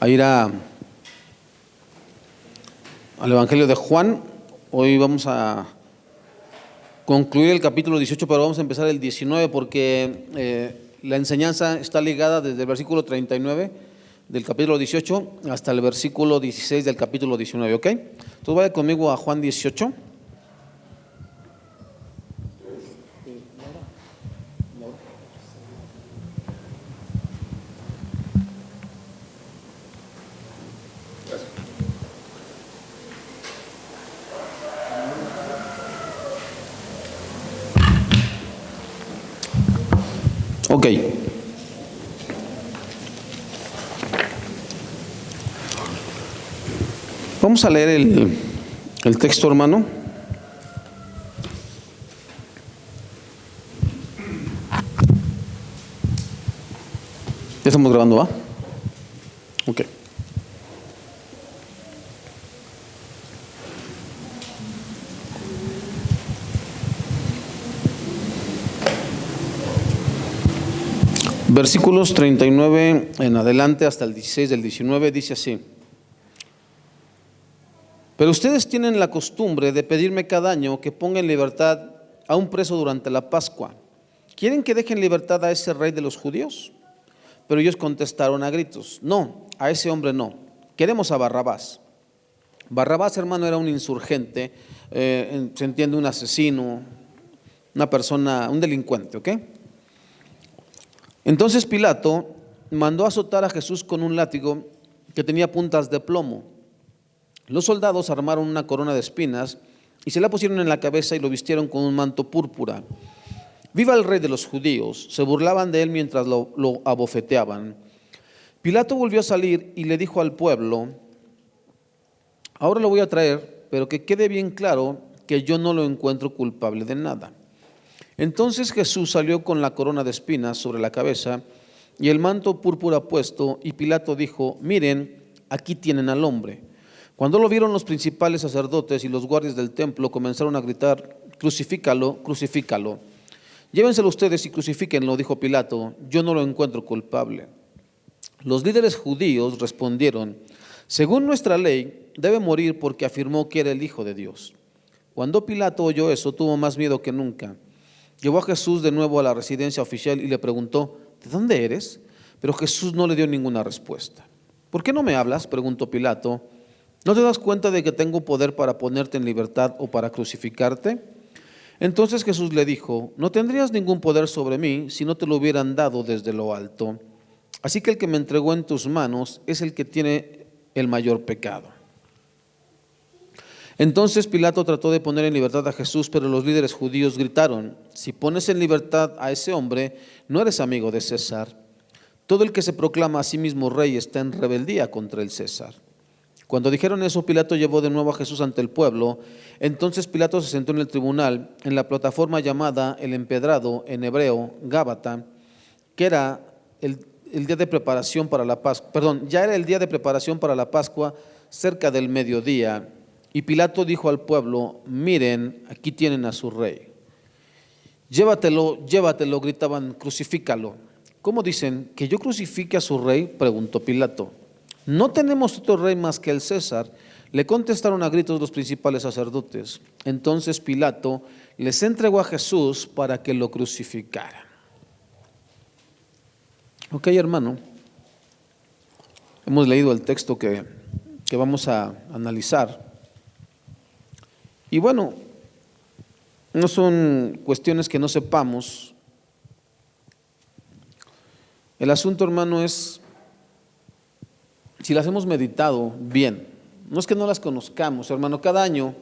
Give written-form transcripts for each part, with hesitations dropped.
a ir al Evangelio de Juan. Hoy vamos a concluir el capítulo 18, pero vamos a empezar el 19 porque la enseñanza está ligada desde el versículo 39 del capítulo 18 hasta el versículo 16 del capítulo 19, ¿ok? Entonces vaya conmigo a Juan 18. Ok. Vamos a leer el texto, hermano. Ya estamos grabando, ¿va? Ok. Versículos 39 en adelante hasta el 16 del 19 dice así: pero ustedes tienen la costumbre de pedirme cada año que ponga en libertad a un preso durante la Pascua. ¿Quieren que deje en libertad a ese rey de los judíos? Pero ellos contestaron a gritos: no, a ese hombre no, queremos a Barrabás. Barrabás, hermano, era un insurgente, se entiende, un asesino, una persona, un delincuente, ¿ok? Entonces Pilato mandó azotar a Jesús con un látigo que tenía puntas de plomo. Los soldados armaron una corona de espinas y se la pusieron en la cabeza y lo vistieron con un manto púrpura. ¡Viva el rey de los judíos! Se burlaban de él mientras lo abofeteaban. Pilato volvió a salir y le dijo al pueblo: ahora lo voy a traer, pero que quede bien claro que yo no lo encuentro culpable de nada. Entonces Jesús salió con la corona de espinas sobre la cabeza y el manto púrpura puesto, y Pilato dijo: miren, aquí tienen al hombre. Cuando lo vieron, los principales sacerdotes y los guardias del templo comenzaron a gritar: crucifícalo, crucifícalo. Llévenselo ustedes y crucifíquenlo, dijo Pilato, yo no lo encuentro culpable. Los líderes judíos respondieron: según nuestra ley, debe morir porque afirmó que era el Hijo de Dios. Cuando Pilato oyó eso, tuvo más miedo que nunca. Llevó a Jesús de nuevo a la residencia oficial y le preguntó: ¿de dónde eres? Pero Jesús no le dio ninguna respuesta. ¿Por qué no me hablas?, preguntó Pilato. ¿No te das cuenta de que tengo poder para ponerte en libertad o para crucificarte? Entonces Jesús le dijo: no tendrías ningún poder sobre mí si no te lo hubieran dado desde lo alto. Así que el que me entregó en tus manos es el que tiene el mayor pecado. Entonces Pilato trató de poner en libertad a Jesús, pero los líderes judíos gritaron: si pones en libertad a ese hombre, no eres amigo de César. Todo el que se proclama a sí mismo rey está en rebeldía contra el César. Cuando dijeron eso, Pilato llevó de nuevo a Jesús ante el pueblo. Entonces Pilato se sentó en el tribunal, en la plataforma llamada el Empedrado, en hebreo, Gábata, que era el día de preparación para la Pascua. Ya era el día de preparación para la Pascua, cerca del mediodía. Y Pilato dijo al pueblo: miren, aquí tienen a su rey. Llévatelo, llévatelo, gritaban, crucifícalo. ¿Cómo dicen? ¿Que yo crucifique a su rey?, preguntó Pilato. No tenemos otro rey más que el César, le contestaron a gritos los principales sacerdotes. Entonces Pilato les entregó a Jesús para que lo crucificaran. Ok, hermano, hemos leído el texto que vamos a analizar. Y bueno, no son cuestiones que no sepamos. El asunto, hermano, es si las hemos meditado bien. No es que no las conozcamos, hermano. Cada año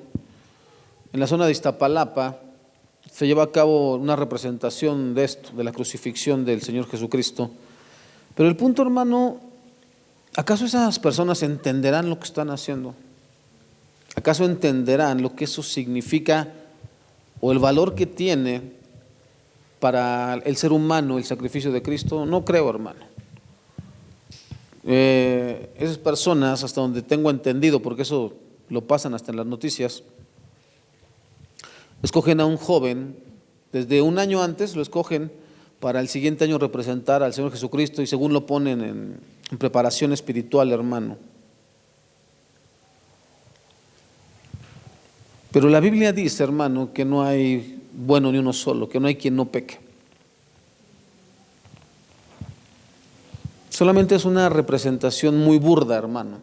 en la zona de Iztapalapa se lleva a cabo una representación de esto, de la crucifixión del Señor Jesucristo. Pero el punto, hermano, ¿acaso esas personas entenderán lo que están haciendo? ¿Acaso entenderán lo que eso significa o el valor que tiene para el ser humano el sacrificio de Cristo? No creo, hermano. Esas personas, hasta donde tengo entendido, porque eso lo pasan hasta en las noticias, escogen a un joven, desde un año antes lo escogen para el siguiente año representar al Señor Jesucristo, y según lo ponen en preparación espiritual, hermano. Pero la Biblia dice, hermano, que no hay bueno ni uno solo, que no hay quien no peque. Solamente es una representación muy burda, hermano.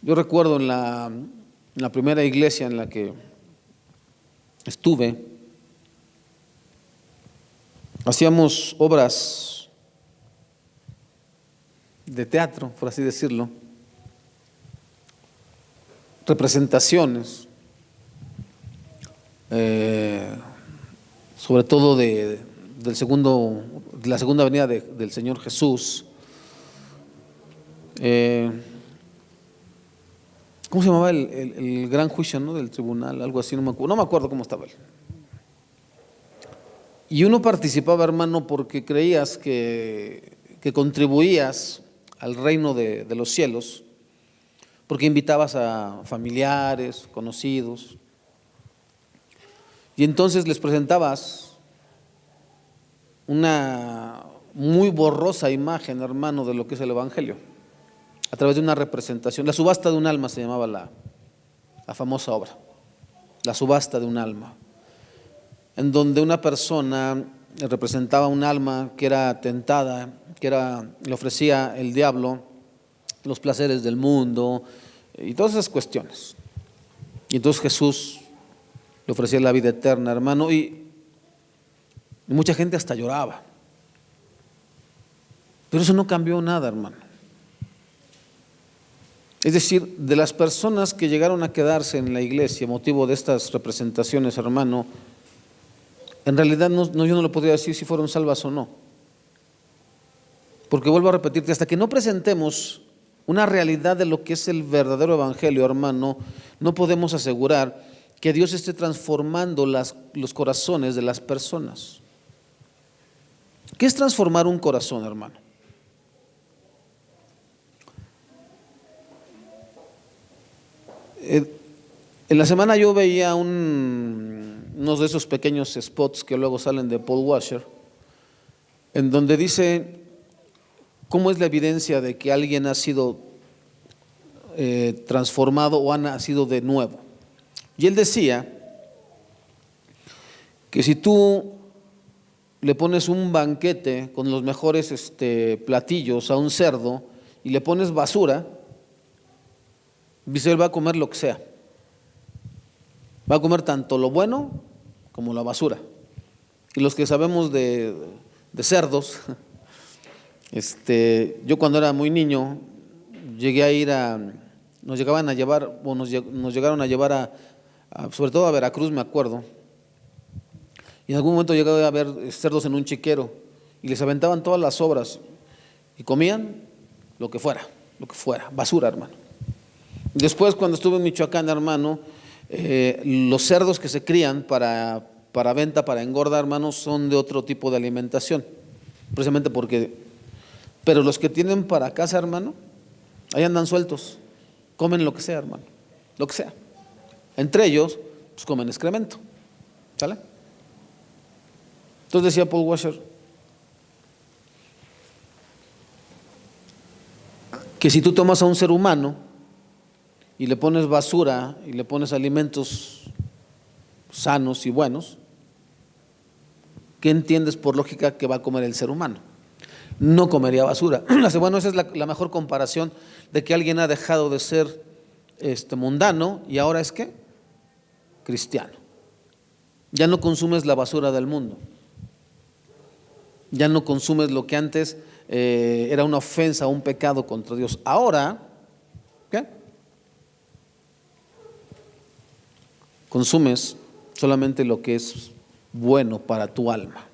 Yo recuerdo en la primera iglesia en la que estuve, hacíamos obras de teatro, por así decirlo, representaciones, sobre todo de la segunda venida del Señor Jesús. ¿Cómo se llamaba el gran juicio, ¿no?, del tribunal? Algo así, no me acuerdo cómo estaba él. Y uno participaba, hermano, porque creías que contribuías al reino de los cielos, porque invitabas a familiares, conocidos, y entonces les presentabas una muy borrosa imagen, hermano, de lo que es el Evangelio, a través de una representación. La subasta de un alma se llamaba la famosa obra, la subasta de un alma, en donde una persona representaba un alma que era tentada, le ofrecía el diablo los placeres del mundo y todas esas cuestiones. Y entonces Jesús le ofrecía la vida eterna, hermano, y mucha gente hasta lloraba. Pero eso no cambió nada, hermano. Es decir, de las personas que llegaron a quedarse en la iglesia motivo de estas representaciones, hermano, en realidad yo no le podría decir si fueron salvas o no. Porque vuelvo a repetirte, hasta que no presentemos una realidad de lo que es el verdadero evangelio, hermano, no podemos asegurar que Dios esté transformando los corazones de las personas. ¿Qué es transformar un corazón, hermano? En la semana yo veía unos de esos pequeños spots que luego salen de Paul Washer, en donde dice cómo es la evidencia de que alguien ha sido transformado o ha nacido de nuevo. Y él decía que si tú le pones un banquete con los mejores platillos a un cerdo y le pones basura, dice, él va a comer lo que sea. Va a comer tanto lo bueno como la basura. Y los que sabemos de cerdos, yo cuando era muy niño llegué a ir nos llegaban a llevar, o nos llegaron a llevar sobre todo a Veracruz, me acuerdo. Y en algún momento llegué a ver cerdos en un chiquero y les aventaban todas las sobras y comían lo que fuera, basura, hermano. Después, cuando estuve en Michoacán, hermano, los cerdos que se crían para venta, para engorda, hermano, son de otro tipo de alimentación, precisamente pero los que tienen para casa, hermano, ahí andan sueltos, comen lo que sea, hermano, lo que sea. Entre ellos, pues comen excremento, ¿sale? Entonces decía Paul Washer que si tú tomas a un ser humano y le pones basura y le pones alimentos sanos y buenos, ¿qué entiendes por lógica que va a comer el ser humano? No comería basura. Bueno, esa es la mejor comparación de que alguien ha dejado de ser mundano y ahora es ¿qué? Cristiano. Ya no consumes la basura del mundo. Ya no consumes lo que antes era una ofensa, un pecado contra Dios. Ahora, ¿qué? Consumes solamente lo que es bueno para tu alma,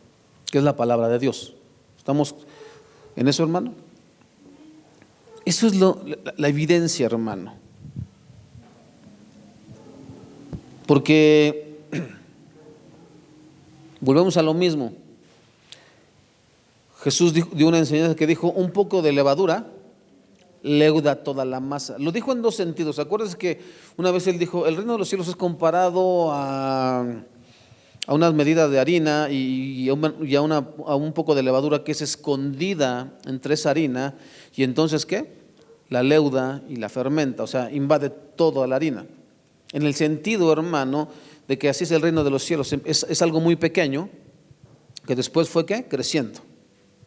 que es la palabra de Dios. ¿Estamos en eso, hermano? Eso es la evidencia, hermano. Porque volvemos a lo mismo. Jesús dio una enseñanza que dijo, un poco de levadura leuda toda la masa. Lo dijo en dos sentidos. Acuérdense que una vez él dijo, el reino de los cielos es comparado a a unas medidas de harina y a un poco de levadura que es escondida entre esa harina, y entonces ¿qué? La leuda y la fermenta, o sea, invade toda la harina. En el sentido, hermano, de que así es el reino de los cielos, es algo muy pequeño, que después fue ¿qué? Creciendo.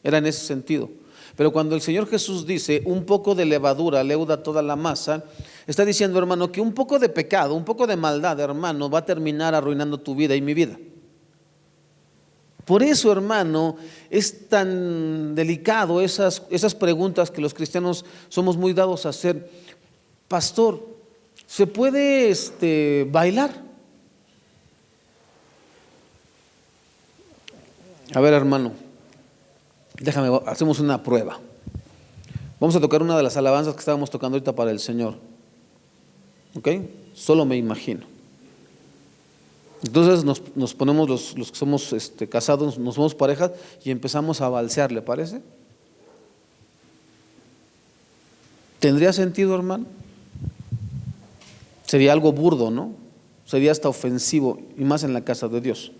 Era en ese sentido. Pero cuando el Señor Jesús dice un poco de levadura leuda toda la masa, está diciendo, hermano, que un poco de pecado, un poco de maldad, hermano, va a terminar arruinando tu vida y mi vida. Por eso, hermano, es tan delicado esas preguntas que los cristianos somos muy dados a hacer. Pastor, ¿se puede bailar? A ver, hermano, hacemos una prueba. Vamos a tocar una de las alabanzas que estábamos tocando ahorita para el Señor. ¿Ok? Solo me imagino. Entonces nos ponemos los que somos casados, nos somos parejas y empezamos a balsear, ¿le parece? ¿Tendría sentido, hermano? Sería algo burdo, ¿no? Sería hasta ofensivo, y más en la casa de Dios.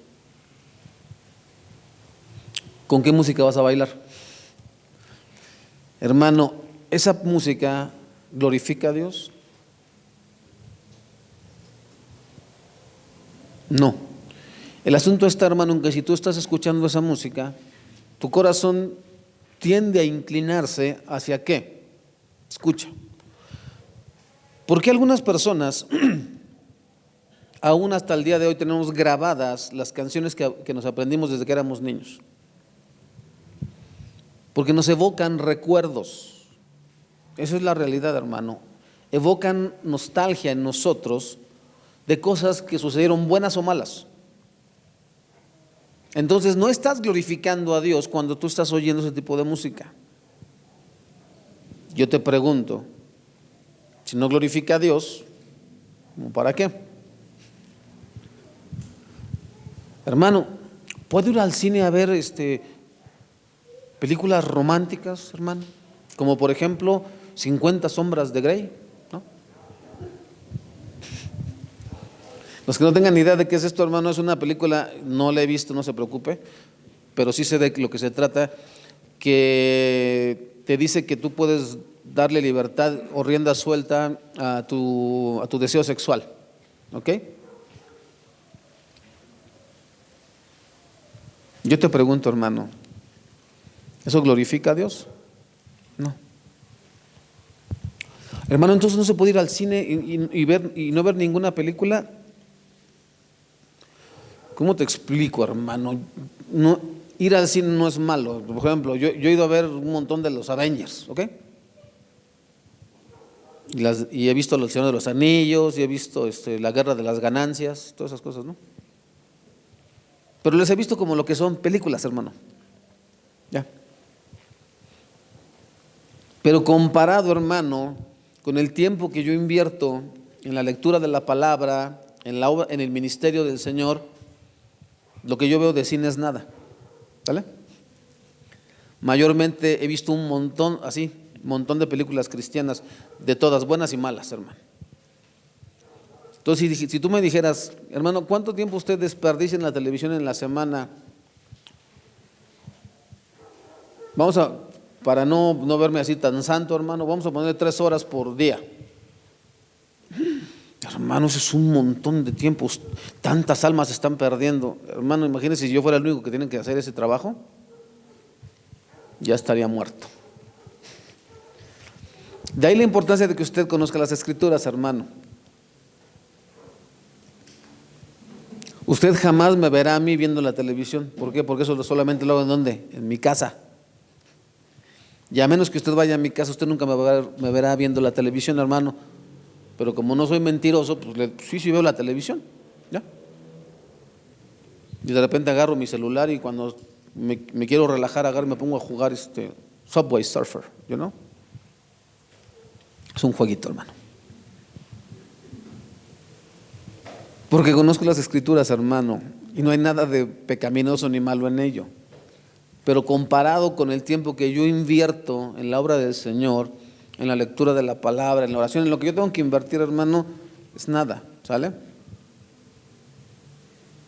¿Con qué música vas a bailar? Hermano, ¿esa música glorifica a Dios? No. El asunto está, hermano, en que si tú estás escuchando esa música, tu corazón tiende a inclinarse hacia ¿qué? Escucha. ¿Por qué algunas personas, aún hasta el día de hoy, tenemos grabadas las canciones que nos aprendimos desde que éramos niños? Porque nos evocan recuerdos. Esa es la realidad, hermano. Evocan nostalgia en nosotros de cosas que sucedieron, buenas o malas. Entonces no estás glorificando a Dios cuando tú estás oyendo ese tipo de música. Yo te pregunto, si no glorifica a Dios, ¿para qué? Hermano, ¿puedo ir al cine a ver películas románticas, hermano? Como por ejemplo 50 sombras de Grey, ¿no? Los que no tengan idea de qué es esto, hermano, es una película, no la he visto, no se preocupe, pero sí sé de lo que se trata, que te dice que tú puedes darle libertad o rienda suelta a tu deseo sexual, ¿ok? Yo te pregunto, hermano, ¿eso glorifica a Dios? No. Hermano, entonces no se puede ir al cine y no ver ninguna película. ¿Cómo te explico, hermano? No, ir al cine no es malo. Por ejemplo, yo he ido a ver un montón de los Avengers, ¿ok? Y he visto El Señor de los Anillos, y he visto La Guerra de las Ganancias, todas esas cosas, ¿no? Pero les he visto como lo que son películas, hermano. Ya. Pero comparado, hermano, con el tiempo que yo invierto en la lectura de la palabra, en el ministerio del Señor, lo que yo veo de cine es nada. ¿Vale? Mayormente he visto un montón de películas cristianas, de todas, buenas y malas, hermano. Entonces, si tú me dijeras, hermano, ¿cuánto tiempo usted desperdicia en la televisión en la semana? Para no verme así tan santo, hermano, vamos a poner 3 horas por día. Hermanos, es un montón de tiempo, tantas almas se están perdiendo. Hermano, imagínese si yo fuera el único que tiene que hacer ese trabajo, ya estaría muerto. De ahí la importancia de que usted conozca las Escrituras, hermano. Usted jamás me verá a mí viendo la televisión. ¿Por qué? Porque eso solamente lo hago ¿en dónde? En mi casa. Y a menos que usted vaya a mi casa, usted nunca me verá viendo la televisión, hermano. Pero como no soy mentiroso, pues sí veo la televisión, ¿ya? Y de repente agarro mi celular y cuando me quiero relajar, me pongo a jugar Subway Surfer, ¿you know? Es un jueguito, hermano. Porque conozco las Escrituras, hermano, y no hay nada de pecaminoso ni malo en ello. Pero comparado con el tiempo que yo invierto en la obra del Señor, en la lectura de la palabra, en la oración, en lo que yo tengo que invertir, hermano, es nada, ¿sale?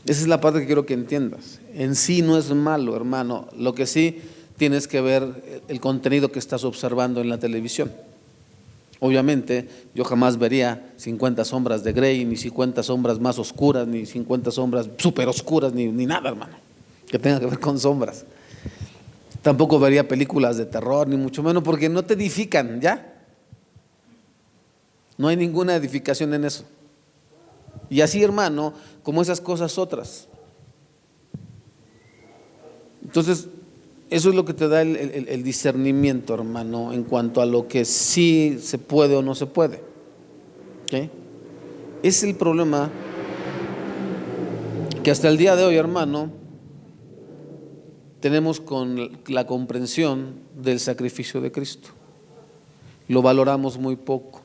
Esa es la parte que quiero que entiendas. En sí no es malo, hermano. Lo que sí tienes que ver el contenido que estás observando en la televisión. Obviamente, yo jamás vería 50 sombras de Grey, ni 50 sombras más oscuras, ni 50 sombras súper oscuras, ni nada, hermano, que tenga que ver con sombras. Tampoco vería películas de terror, ni mucho menos, porque no te edifican, ¿ya? No hay ninguna edificación en eso. Y así, hermano, como esas cosas otras. Entonces, eso es lo que te da el discernimiento, hermano, en cuanto a lo que sí se puede o no se puede. ¿Okay? Es el problema que hasta el día de hoy, hermano, tenemos con la comprensión del sacrificio de Cristo. Lo valoramos muy poco.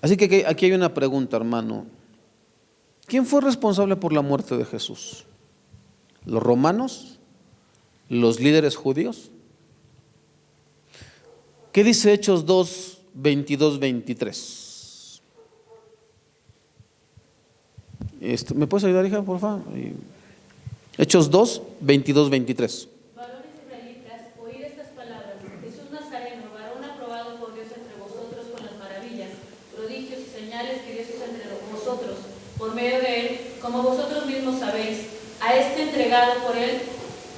Así que aquí hay una pregunta, hermano. ¿Quién fue responsable por la muerte de Jesús? ¿Los romanos? ¿Los líderes judíos? ¿Qué dice Hechos 2, 22, 23? ¿Me puedes ayudar, hija, por favor? Hechos 2, 22, 23. Varones israelitas, oíd estas palabras. Jesús Nazareno, varón aprobado por Dios entre vosotros con las maravillas, prodigios y señales que Dios hizo entre vosotros, por medio de él, como vosotros mismos sabéis, a este entregado por él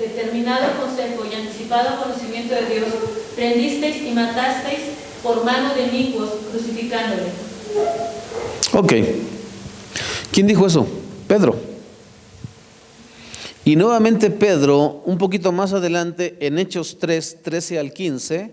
determinado consejo y anticipado conocimiento de Dios, prendisteis y matasteis por mano de inicuos, crucificándole. Ok. ¿Quién dijo eso? Pedro. Y nuevamente Pedro, un poquito más adelante, en Hechos 3, 13 al 15,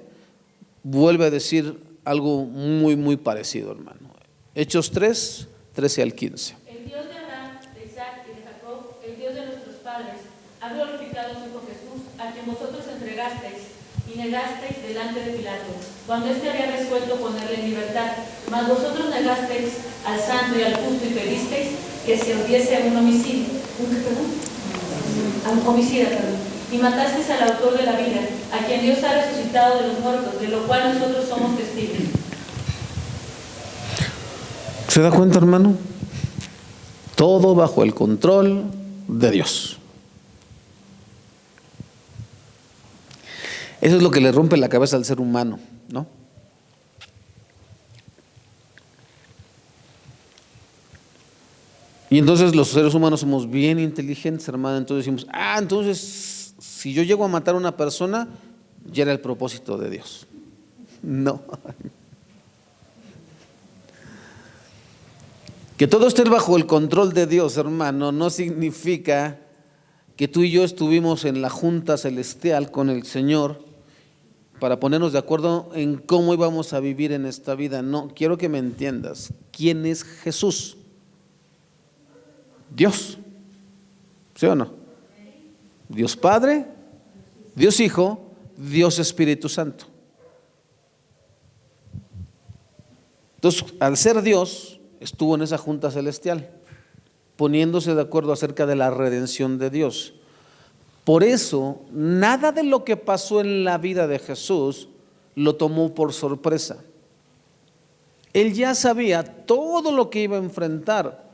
vuelve a decir algo muy, muy parecido, hermano. Hechos 3, 13 al 15. El Dios de Abraham, de Isaac y de Jacob, el Dios de nuestros padres, ha glorificado a su Hijo Jesús, a quien vosotros entregasteis y negasteis delante de Pilato, cuando éste había resuelto ponerle en libertad. Mas vosotros negasteis al santo y al justo y pedisteis que se os diese un homicidio. Homicida, y matasteis al autor de la vida, a quien Dios ha resucitado de los muertos, de lo cual nosotros somos testigos. ¿Se da cuenta, hermano? Todo bajo el control de Dios. Eso es lo que le rompe la cabeza al ser humano, ¿no? Y entonces los seres humanos somos bien inteligentes, hermano. Entonces decimos, entonces si yo llego a matar a una persona, ya era el propósito de Dios. No. Que todo esté bajo el control de Dios, hermano, no significa que tú y yo estuvimos en la junta celestial con el Señor para ponernos de acuerdo en cómo íbamos a vivir en esta vida. No, quiero que me entiendas. ¿Quién es Jesús? Dios, ¿sí o no? Dios Padre, Dios Hijo, Dios Espíritu Santo. Entonces, al ser Dios, estuvo en esa junta celestial, poniéndose de acuerdo acerca de la redención de Dios. Por eso, nada de lo que pasó en la vida de Jesús lo tomó por sorpresa. Él ya sabía todo lo que iba a enfrentar,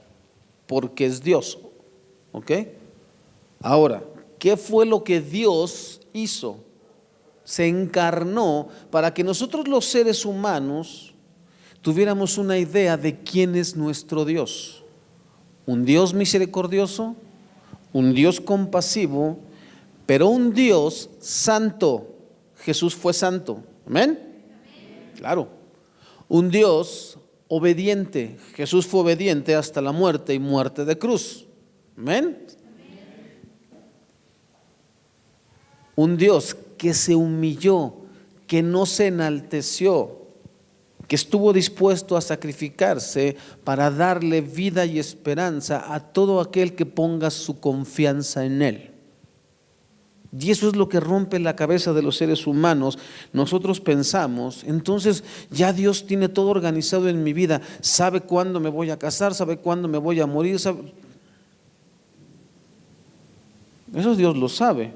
porque es Dios, ¿ok? Ahora, ¿qué fue lo que Dios hizo? Se encarnó para que nosotros los seres humanos tuviéramos una idea de quién es nuestro Dios. Un Dios misericordioso, un Dios compasivo, pero un Dios santo. Jesús fue santo, ¿amén? Claro. Un Dios obediente. Jesús fue obediente hasta la muerte y muerte de cruz. ¿Amén? Un Dios que se humilló, que no se enalteció, que estuvo dispuesto a sacrificarse para darle vida y esperanza a todo aquel que ponga su confianza en Él. Y eso es lo que rompe la cabeza de los seres humanos. Nosotros pensamos, entonces ya Dios tiene todo organizado en mi vida, sabe cuándo me voy a casar, sabe cuándo me voy a morir, sabe. Eso Dios lo sabe.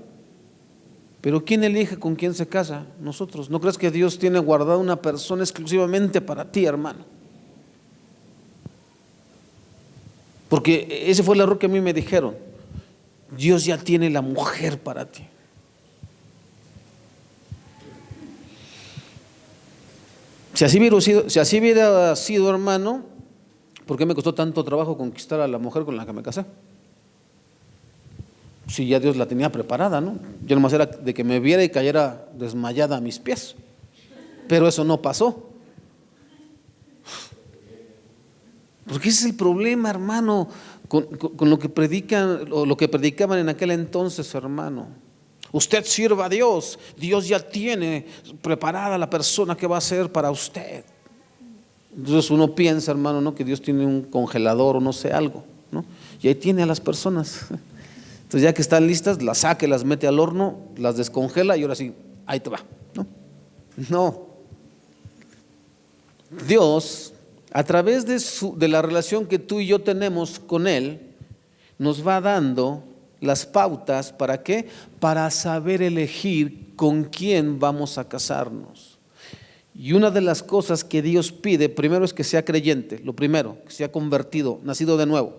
Pero ¿quién elige con quién se casa? Nosotros. ¿No crees que Dios tiene guardada una persona exclusivamente para ti, hermano? Porque ese fue el error que a mí me dijeron. Dios ya tiene la mujer para ti. Si así hubiera sido, hermano, ¿por qué me costó tanto trabajo conquistar a la mujer con la que me casé? Si ya Dios la tenía preparada, ¿no? Yo nomás era de que me viera y cayera desmayada a mis pies. Pero eso no pasó. Porque ese es el problema, hermano, con lo que predican o lo que predicaban en aquel entonces, hermano. Usted sirva a Dios, Dios ya tiene preparada la persona que va a ser para usted. Entonces uno piensa, hermano, ¿no?, que Dios tiene un congelador o no sé algo, ¿no? Y ahí tiene a las personas. Entonces ya que están listas, las saca, las mete al horno, las descongela y ahora sí, ahí te va, ¿no? No. Dios, a través de la relación que tú y yo tenemos con Él, nos va dando las pautas. ¿Para qué? Para saber elegir con quién vamos a casarnos. Y una de las cosas que Dios pide primero es que sea creyente, lo primero, que sea convertido, nacido de nuevo,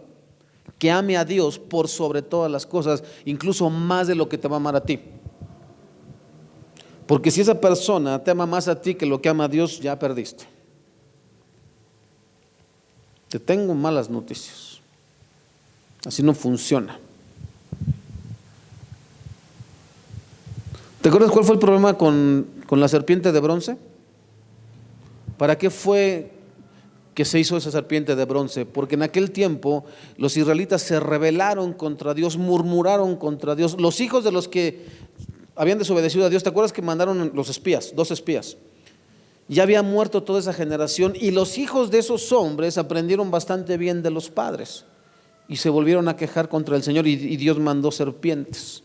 que ame a Dios por sobre todas las cosas, incluso más de lo que te va a amar a ti. Porque si esa persona te ama más a ti que lo que ama a Dios, ya perdiste. Te tengo malas noticias. Así no funciona. ¿Te acuerdas cuál fue el problema con la serpiente de bronce? ¿Para qué fue que se hizo esa serpiente de bronce? Porque en aquel tiempo los israelitas se rebelaron contra Dios, murmuraron contra Dios. Los hijos de los que habían desobedecido a Dios, ¿te acuerdas que mandaron los espías, 2 espías? Ya había muerto toda esa generación y los hijos de esos hombres aprendieron bastante bien de los padres y se volvieron a quejar contra el Señor y Dios mandó serpientes.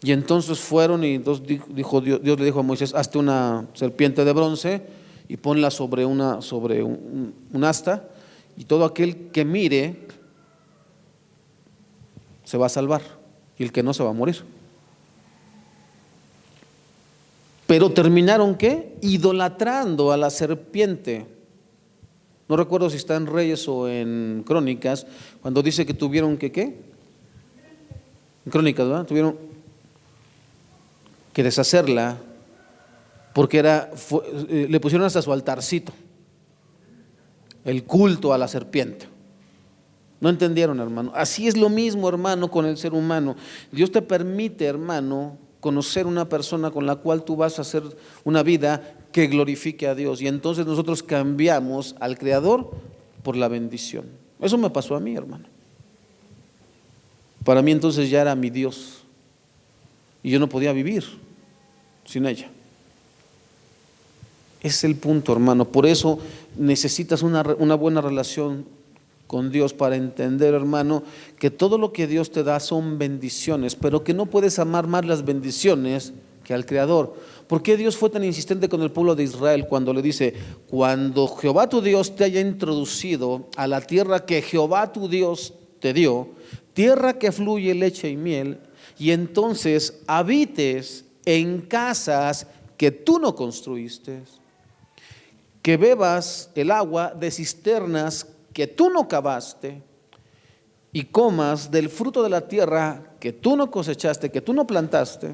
Y entonces fueron y Dios le dijo a Moisés: hazte una serpiente de bronce y ponla sobre un asta, y todo aquel que mire se va a salvar y el que no se va a morir. Pero terminaron, ¿qué? Idolatrando a la serpiente. No recuerdo si está en Reyes o en Crónicas, cuando dice que tuvieron que, ¿qué? En Crónicas, ¿verdad? Tuvieron que deshacerla porque le pusieron hasta su altarcito, el culto a la serpiente. No entendieron, hermano. Así es lo mismo, hermano, con el ser humano. Dios te permite, hermano, conocer una persona con la cual tú vas a hacer una vida que glorifique a Dios, y entonces nosotros cambiamos al Creador por la bendición. Eso me pasó a mí, hermano. Para mí entonces ya era mi Dios y yo no podía vivir sin ella. Es el punto, hermano. Por eso necesitas una buena relación con Dios para entender, hermano, que todo lo que Dios te da son bendiciones, pero que no puedes amar más las bendiciones que al Creador. ¿Por qué Dios fue tan insistente con el pueblo de Israel cuando le dice: cuando Jehová tu Dios te haya introducido a la tierra que Jehová tu Dios te dio, tierra que fluye leche y miel, y entonces habites en casas que tú no construiste, que bebas el agua de cisternas que tú no cavaste, y comas del fruto de la tierra que tú no cosechaste, que tú no plantaste,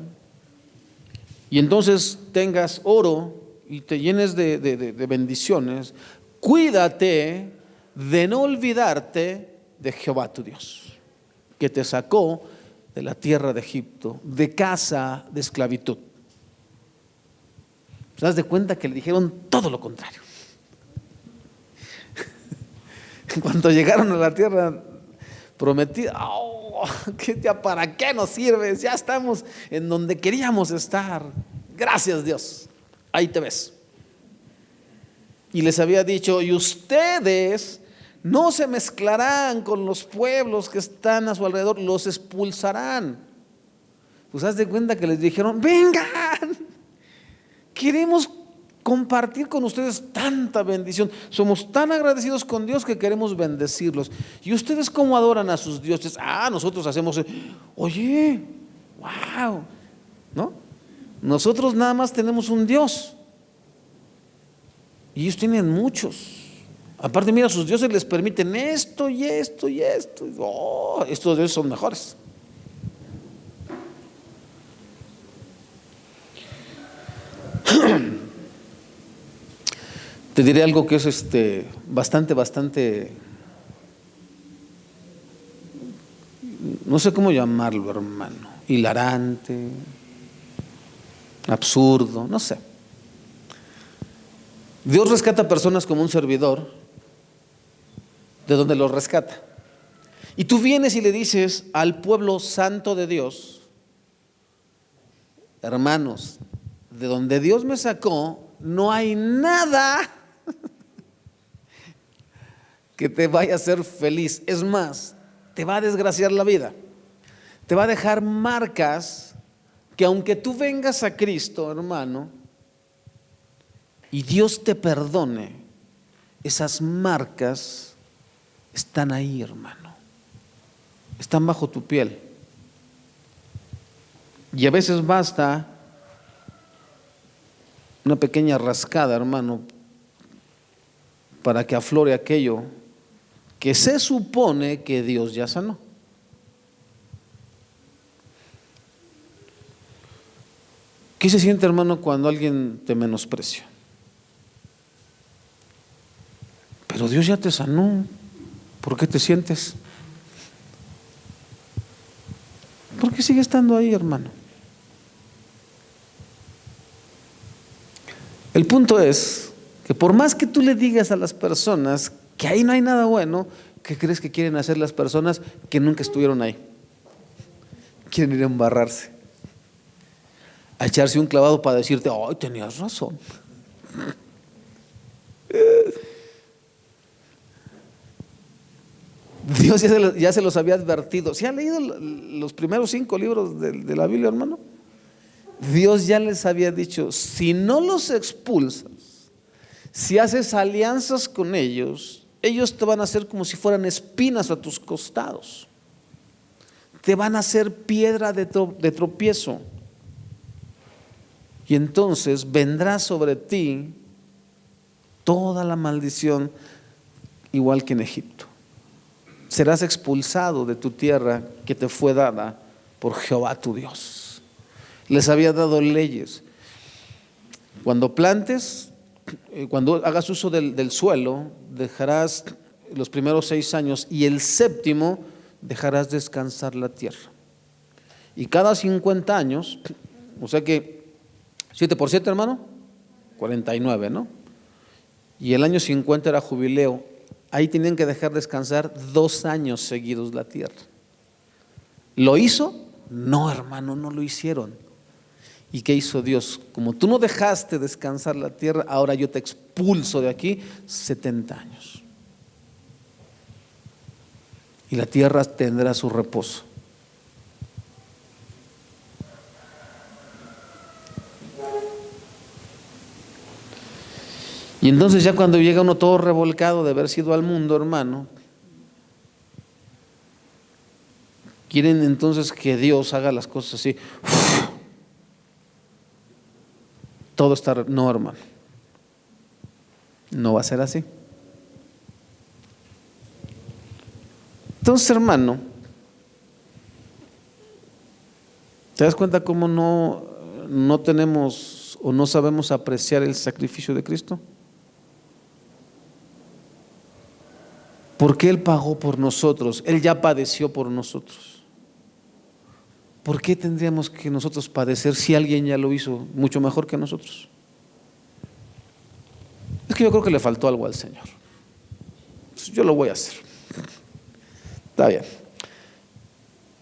y entonces tengas oro y te llenes de bendiciones, cuídate de no olvidarte de Jehová tu Dios, que te sacó de la tierra de Egipto, de casa de esclavitud. ¿Te das de cuenta que le dijeron todo lo contrario? Cuando llegaron a la tierra prometida, ¿para qué nos sirves? Ya estamos en donde queríamos estar. Gracias, Dios. Ahí te ves. Y les había dicho: y ustedes no se mezclarán con los pueblos que están a su alrededor, los expulsarán. Pues haz de cuenta que les dijeron: vengan, queremos compartir con ustedes tanta bendición, somos tan agradecidos con Dios que queremos bendecirlos. ¿Y ustedes cómo adoran a sus dioses? Nosotros hacemos, oye, wow, ¿no? Nosotros nada más tenemos un Dios y ellos tienen muchos. Aparte, mira, sus dioses les permiten esto y esto y esto. Oh, estos dioses son mejores. Te diré algo que es bastante, no sé cómo llamarlo, hermano, hilarante, absurdo, no sé. Dios rescata a personas como un servidor, de donde los rescata. Y tú vienes y le dices al pueblo santo de Dios: hermanos, de donde Dios me sacó, no hay nada que te vaya a hacer feliz. Es más, te va a desgraciar la vida. Te va a dejar marcas que, aunque tú vengas a Cristo, hermano, y Dios te perdone, esas marcas están ahí, hermano. Están bajo tu piel. Y a veces basta una pequeña rascada, hermano, para que aflore aquello que se supone que Dios ya sanó. ¿Qué se siente, hermano, cuando alguien te menosprecia? Pero Dios ya te sanó. ¿Por qué te sientes? ¿Por qué sigue estando ahí, hermano? El punto es que por más que tú le digas a las personas que ahí no hay nada bueno, ¿qué crees que quieren hacer las personas que nunca estuvieron ahí? Quieren ir a embarrarse, a echarse un clavado para decirte: ¡ay, tenías razón! Dios ya se los había advertido. ¿Se ha leído los primeros 5 libros de la Biblia, hermano? Dios ya les había dicho: si no los expulsas, si haces alianzas con ellos, ellos te van a hacer como si fueran espinas a tus costados. Te van a hacer piedra de tropiezo. Y entonces vendrá sobre ti toda la maldición, igual que en Egipto. Serás expulsado de tu tierra que te fue dada por Jehová tu Dios. Les había dado leyes. Cuando plantes, cuando hagas uso del suelo, dejarás los primeros 6 años y el 7º dejarás descansar la tierra. Y cada 50 años, o sea que 7 por 7, hermano, 49, ¿no? Y el año 50 era jubileo. Ahí tenían que dejar descansar 2 años seguidos la tierra. ¿Lo hizo? No, hermano, no lo hicieron. ¿Y qué hizo Dios? Como tú no dejaste descansar la tierra, ahora yo te expulso de aquí 70 años. Y la tierra tendrá su reposo. Y entonces ya cuando llega uno todo revolcado de haber sido al mundo, hermano, quieren entonces que Dios haga las cosas así. Todo está... No, hermano. No va a ser así. Entonces, hermano, ¿te das cuenta cómo no tenemos o no sabemos apreciar el sacrificio de Cristo? Porque Él pagó por nosotros, Él ya padeció por nosotros. ¿Por qué tendríamos que nosotros padecer si alguien ya lo hizo mucho mejor que nosotros? Es que yo creo que le faltó algo al Señor. Pues yo lo voy a hacer. Está bien.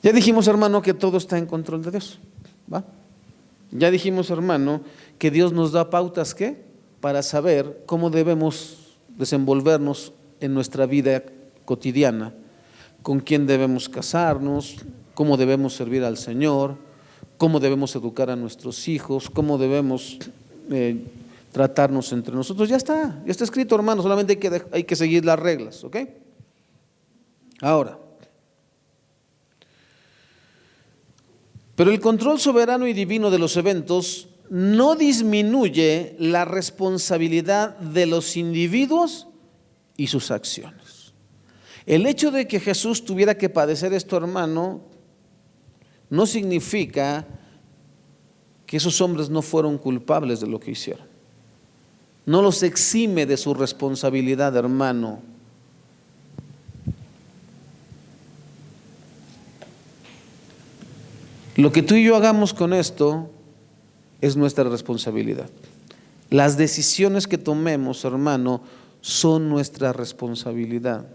Ya dijimos, hermano, que todo está en control de Dios, ¿va? Ya dijimos, hermano, que Dios nos da pautas, ¿qué? Para saber cómo debemos desenvolvernos en nuestra vida cotidiana, con quién debemos casarnos, cómo debemos servir al Señor, cómo debemos educar a nuestros hijos, cómo debemos tratarnos entre nosotros. Ya está escrito, hermano, solamente hay que seguir las reglas, ¿ok? Ahora, pero el control soberano y divino de los eventos no disminuye la responsabilidad de los individuos y sus acciones. El hecho de que Jesús tuviera que padecer esto, hermano, no significa que esos hombres no fueron culpables de lo que hicieron. No los exime de su responsabilidad, hermano. Lo que tú y yo hagamos con esto es nuestra responsabilidad. Las decisiones que tomemos, hermano, son nuestra responsabilidad.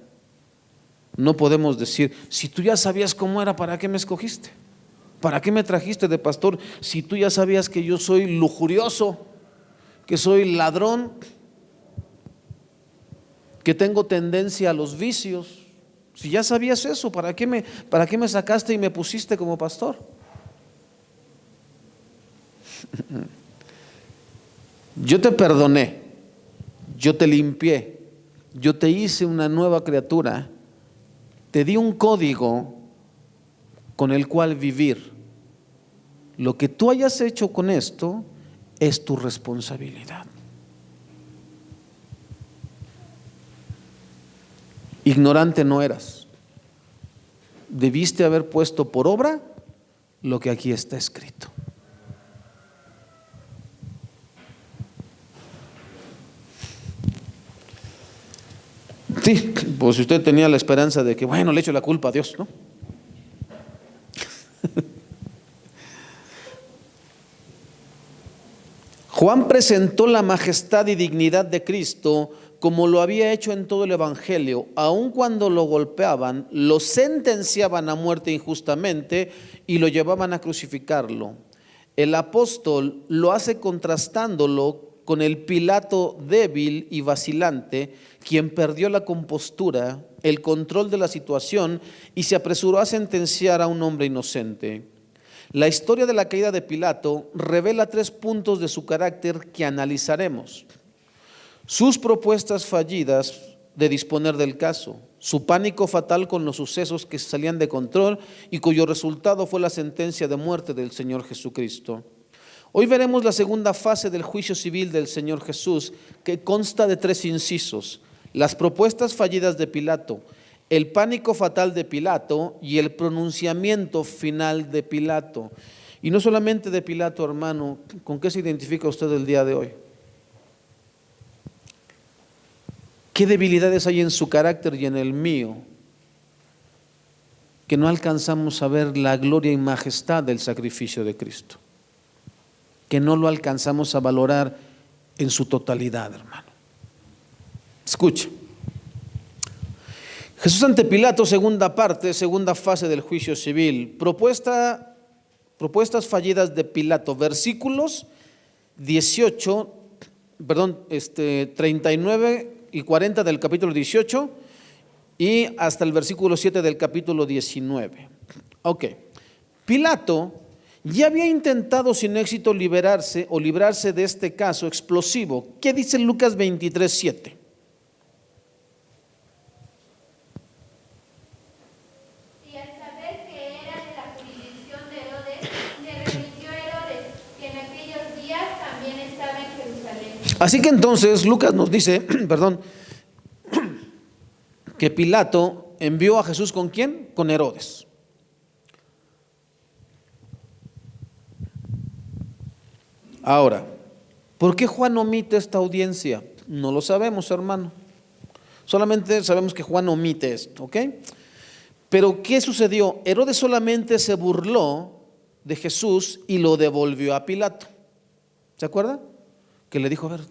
No podemos decir, si tú ya sabías cómo era, ¿para qué me escogiste? ¿Para qué me trajiste de pastor? Si tú ya sabías que yo soy lujurioso, que soy ladrón, que tengo tendencia a los vicios. Si ya sabías eso, ¿para qué me sacaste y me pusiste como pastor? Yo te perdoné, yo te limpié, yo te hice una nueva criatura, te di un código con el cual vivir. Lo que tú hayas hecho con esto es tu responsabilidad. Ignorante no eras. Debiste haber puesto por obra lo que aquí está escrito. Sí, pues si usted tenía la esperanza de que, bueno, le echo la culpa a Dios, ¿no? Juan presentó la majestad y dignidad de Cristo como lo había hecho en todo el Evangelio, aun cuando lo golpeaban, lo sentenciaban a muerte injustamente y lo llevaban a crucificarlo. El apóstol lo hace contrastándolo con el Pilato débil y vacilante, quien perdió la compostura, el control de la situación y se apresuró a sentenciar a un hombre inocente. La historia de la caída de Pilato revela 3 puntos de su carácter que analizaremos: sus propuestas fallidas de disponer del caso, su pánico fatal con los sucesos que salían de control y cuyo resultado fue la sentencia de muerte del Señor Jesucristo. Hoy veremos la segunda fase del juicio civil del Señor Jesús, que consta de 3 incisos: las propuestas fallidas de Pilato, el pánico fatal de Pilato y el pronunciamiento final de Pilato. Y no solamente de Pilato, hermano, ¿con qué se identifica usted el día de hoy? ¿Qué debilidades hay en su carácter y en el mío que no alcanzamos a ver la gloria y majestad del sacrificio de Cristo? Que no lo alcanzamos a valorar en su totalidad, hermano. Escuche. Jesús ante Pilato, segunda parte, segunda fase del juicio civil. Propuestas fallidas de Pilato, versículos 39 y 40 del capítulo 18 y hasta el versículo 7 del capítulo 19. Ok. Pilato ya había intentado sin éxito librarse de este caso explosivo. ¿Qué dice Lucas 23:7? Así que entonces Lucas nos dice, que Pilato envió a Jesús ¿con quién? Con Herodes. Ahora, ¿por qué Juan omite esta audiencia? No lo sabemos, hermano. Solamente sabemos que Juan omite esto, ¿ok? Pero ¿qué sucedió? Herodes solamente se burló de Jesús y lo devolvió a Pilato. ¿Se acuerda? Que le dijo, a ver,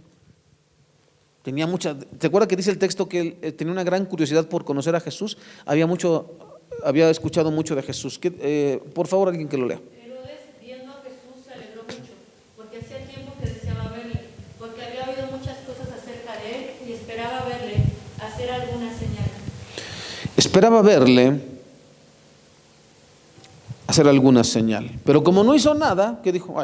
¿te acuerdas que dice el texto que él tenía una gran curiosidad por conocer a Jesús? Había escuchado mucho de Jesús. Por favor, alguien que lo lea. Herodes, viendo a Jesús, se alegró mucho, porque hacía tiempo que deseaba verle, porque había oído muchas cosas acerca de él y esperaba verle hacer alguna señal. Esperaba verle hacer alguna señal, pero como no hizo nada, ¿qué dijo?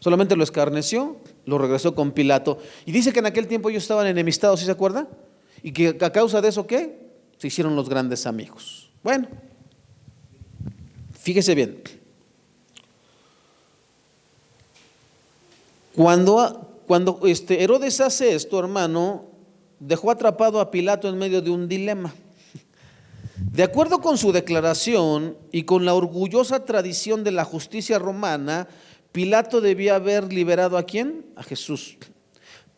Solamente lo escarneció, lo regresó con Pilato. Y dice que en aquel tiempo ellos estaban enemistados, ¿sí se acuerda? Y que a causa de eso, ¿qué? Se hicieron los grandes amigos. Bueno, fíjese bien. Cuando Herodes hace esto, hermano, dejó atrapado a Pilato en medio de un dilema. De acuerdo con su declaración y con la orgullosa tradición de la justicia romana, Pilato debía haber liberado ¿a quién? A Jesús.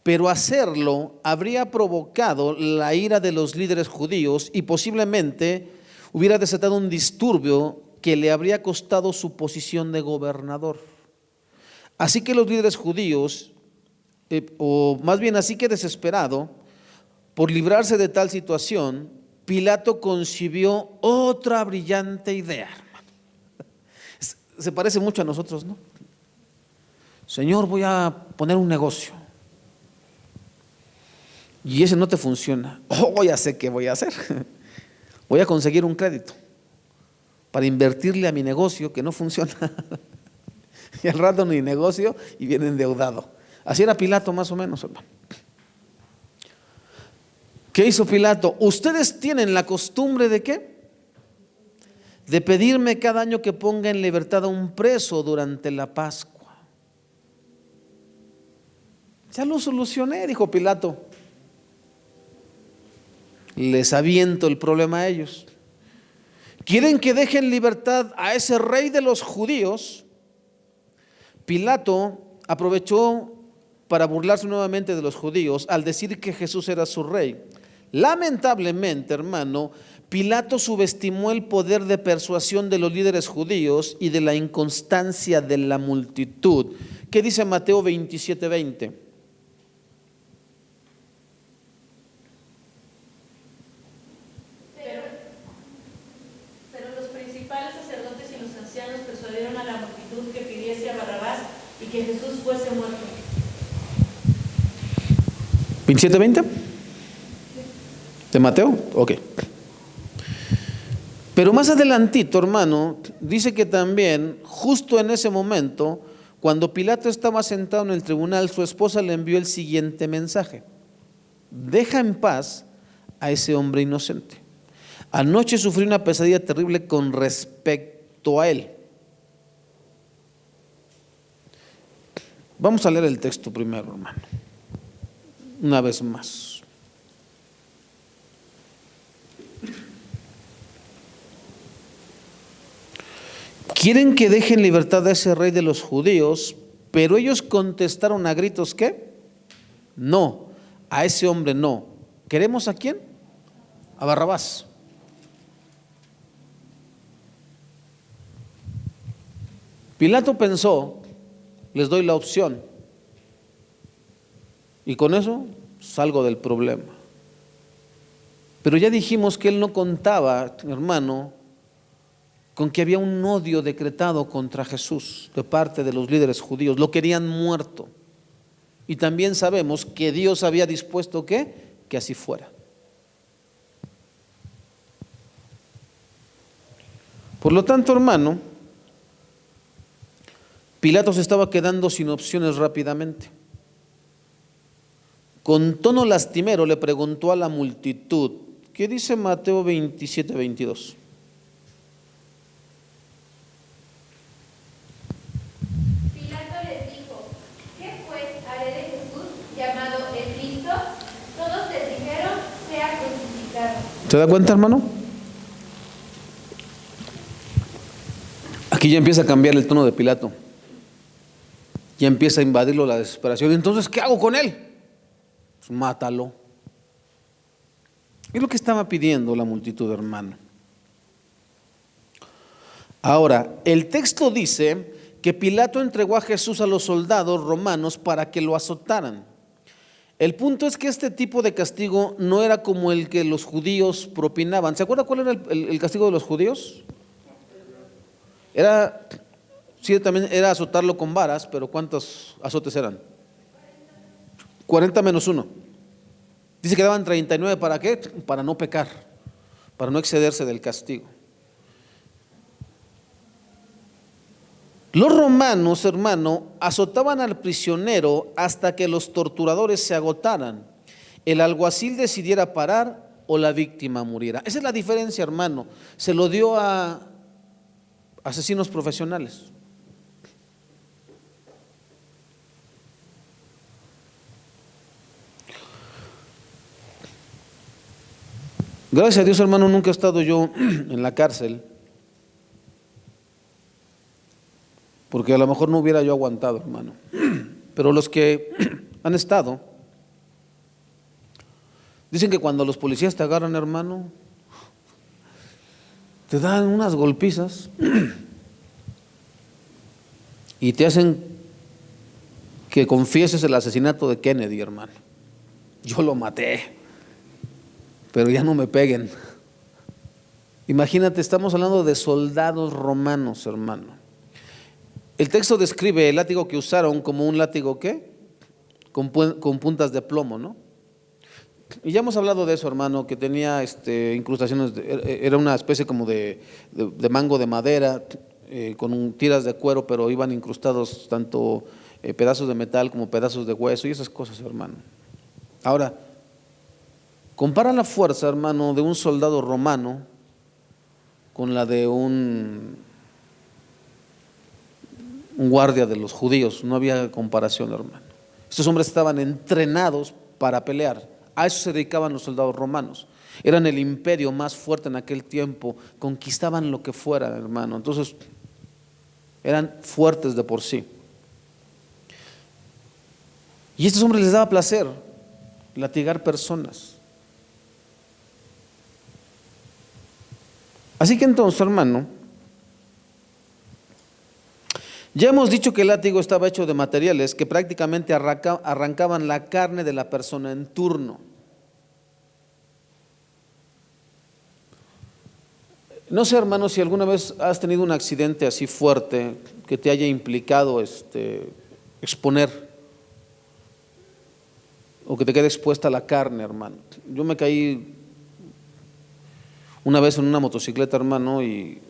Pero hacerlo habría provocado la ira de los líderes judíos y posiblemente hubiera desatado un disturbio que le habría costado su posición de gobernador. Así que los líderes judíos, o más bien así que desesperado por librarse de tal situación, Pilato concibió otra brillante idea. Se parece mucho a nosotros, ¿no? Señor, voy a poner un negocio y ese no te funciona. Oh, ya sé qué voy a hacer. Voy a conseguir un crédito para invertirle a mi negocio que no funciona. Y al rato ni negocio y viene endeudado. Así era Pilato más o menos, hermano. ¿Qué hizo Pilato? Ustedes tienen la costumbre ¿de qué? De pedirme cada año que ponga en libertad a un preso durante la Pascua. Ya lo solucioné, dijo Pilato. Les aviento el problema a ellos. ¿Quieren que dejen libertad a ese rey de los judíos? Pilato aprovechó para burlarse nuevamente de los judíos al decir que Jesús era su rey. Lamentablemente, hermano, Pilato subestimó el poder de persuasión de los líderes judíos y de la inconstancia de la multitud. ¿Qué dice Mateo 27:20? Pero los principales sacerdotes y los ancianos persuadieron a la multitud que pidiese a Barrabás y que Jesús fuese muerto. 27:20 de Mateo, ok. Pero más adelantito, hermano, dice que también, justo en ese momento, cuando Pilato estaba sentado en el tribunal, su esposa le envió el siguiente mensaje: deja en paz a ese hombre inocente. Anoche sufrí una pesadilla terrible con respecto a él. Vamos a leer el texto primero, hermano, una vez más. Quieren que dejen libertad a ese rey de los judíos, pero ellos contestaron a gritos ¿qué? No, a ese hombre no. ¿Queremos a quién? A Barrabás. Pilato pensó, les doy la opción y con eso salgo del problema. Pero ya dijimos que él no contaba, hermano, con que había un odio decretado contra Jesús de parte de los líderes judíos. Lo querían muerto. Y también sabemos que Dios había dispuesto ¿qué? Que así fuera. Por lo tanto, hermano, Pilato se estaba quedando sin opciones rápidamente. Con tono lastimero le preguntó a la multitud. ¿Qué dice Mateo 27:22? Pilato les dijo: ¿qué pues haré de Jesús, llamado el Cristo? Todos les dijeron: sea crucificado. ¿Se da cuenta, hermano? Aquí ya empieza a cambiar el tono de Pilato. Ya empieza a invadirlo la desesperación. Entonces, ¿qué hago con él? Pues mátalo. Es lo que estaba pidiendo la multitud, hermano. Ahora, el texto dice que Pilato entregó a Jesús a los soldados romanos para que lo azotaran. El punto es que este tipo de castigo no era como el que los judíos propinaban. ¿Se acuerda cuál era el castigo de los judíos? Sí, también era azotarlo con varas, pero ¿cuántos azotes eran? 40 menos 1. Dice que daban 39, ¿para qué? Para no pecar, para no excederse del castigo. Los romanos, hermano, azotaban al prisionero hasta que los torturadores se agotaran, el alguacil decidiera parar o la víctima muriera. Esa es la diferencia, hermano. Se lo dio a asesinos profesionales. Gracias a Dios, hermano, nunca he estado yo en la cárcel, porque a lo mejor no hubiera yo aguantado, hermano. Pero los que han estado, dicen que cuando los policías te agarran, hermano, te dan unas golpizas y te hacen que confieses el asesinato de Kennedy, hermano. Yo lo maté, pero ya no me peguen. Imagínate, estamos hablando de soldados romanos, hermano. El texto describe el látigo que usaron como un látigo, ¿qué? Con puntas de plomo, ¿no? Y ya hemos hablado de eso, hermano, que tenía incrustaciones, era una especie como de mango de madera, con tiras de cuero, pero iban incrustados tanto pedazos de metal como pedazos de hueso y esas cosas, hermano. Ahora, compara la fuerza, hermano, de un soldado romano con la de un guardia de los judíos. No había comparación, hermano. Estos hombres estaban entrenados para pelear. A eso se dedicaban los soldados romanos. Eran el imperio más fuerte en aquel tiempo, conquistaban lo que fuera, hermano. Entonces, eran fuertes de por sí. Y a estos hombres les daba placer latigar personas. Así que entonces, hermano, ya hemos dicho que el látigo estaba hecho de materiales que prácticamente arrancaban la carne de la persona en turno. No sé, hermano, si alguna vez has tenido un accidente así fuerte que te haya implicado exponer o que te quede expuesta la carne, hermano. Yo me caí una vez en una motocicleta, hermano, y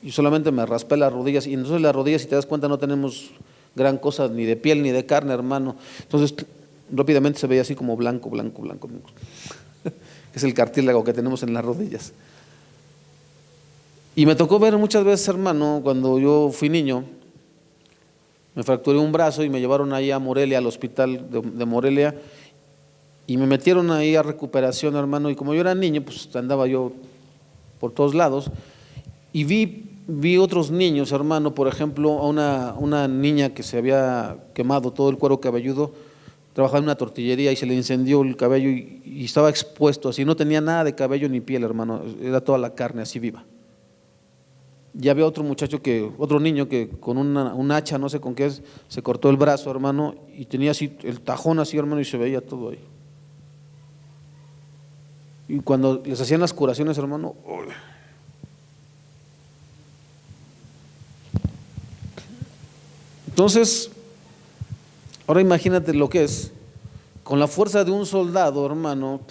solamente me raspé las rodillas, y entonces las rodillas, si te das cuenta, no tenemos gran cosa ni de piel ni de carne, hermano. Entonces rápidamente se veía así como blanco, blanco, blanco. Es el cartílago que tenemos en las rodillas. Y me tocó ver muchas veces, hermano, cuando yo fui niño, me fracturé un brazo y me llevaron ahí a Morelia, al hospital de Morelia, y me metieron ahí a recuperación, hermano, y como yo era niño, pues andaba yo por todos lados, y vi otros niños, hermano, por ejemplo, a una niña que se había quemado todo el cuero cabelludo, trabajaba en una tortillería y se le incendió el cabello y estaba expuesto así, no tenía nada de cabello ni piel, hermano, era toda la carne así viva. Ya había otro niño que con un hacha, no sé con qué es, se cortó el brazo, hermano, y tenía así el tajón así, hermano, y se veía todo ahí. Y cuando les hacían las curaciones, hermano, entonces, ahora imagínate lo que es, con la fuerza de un soldado, hermano,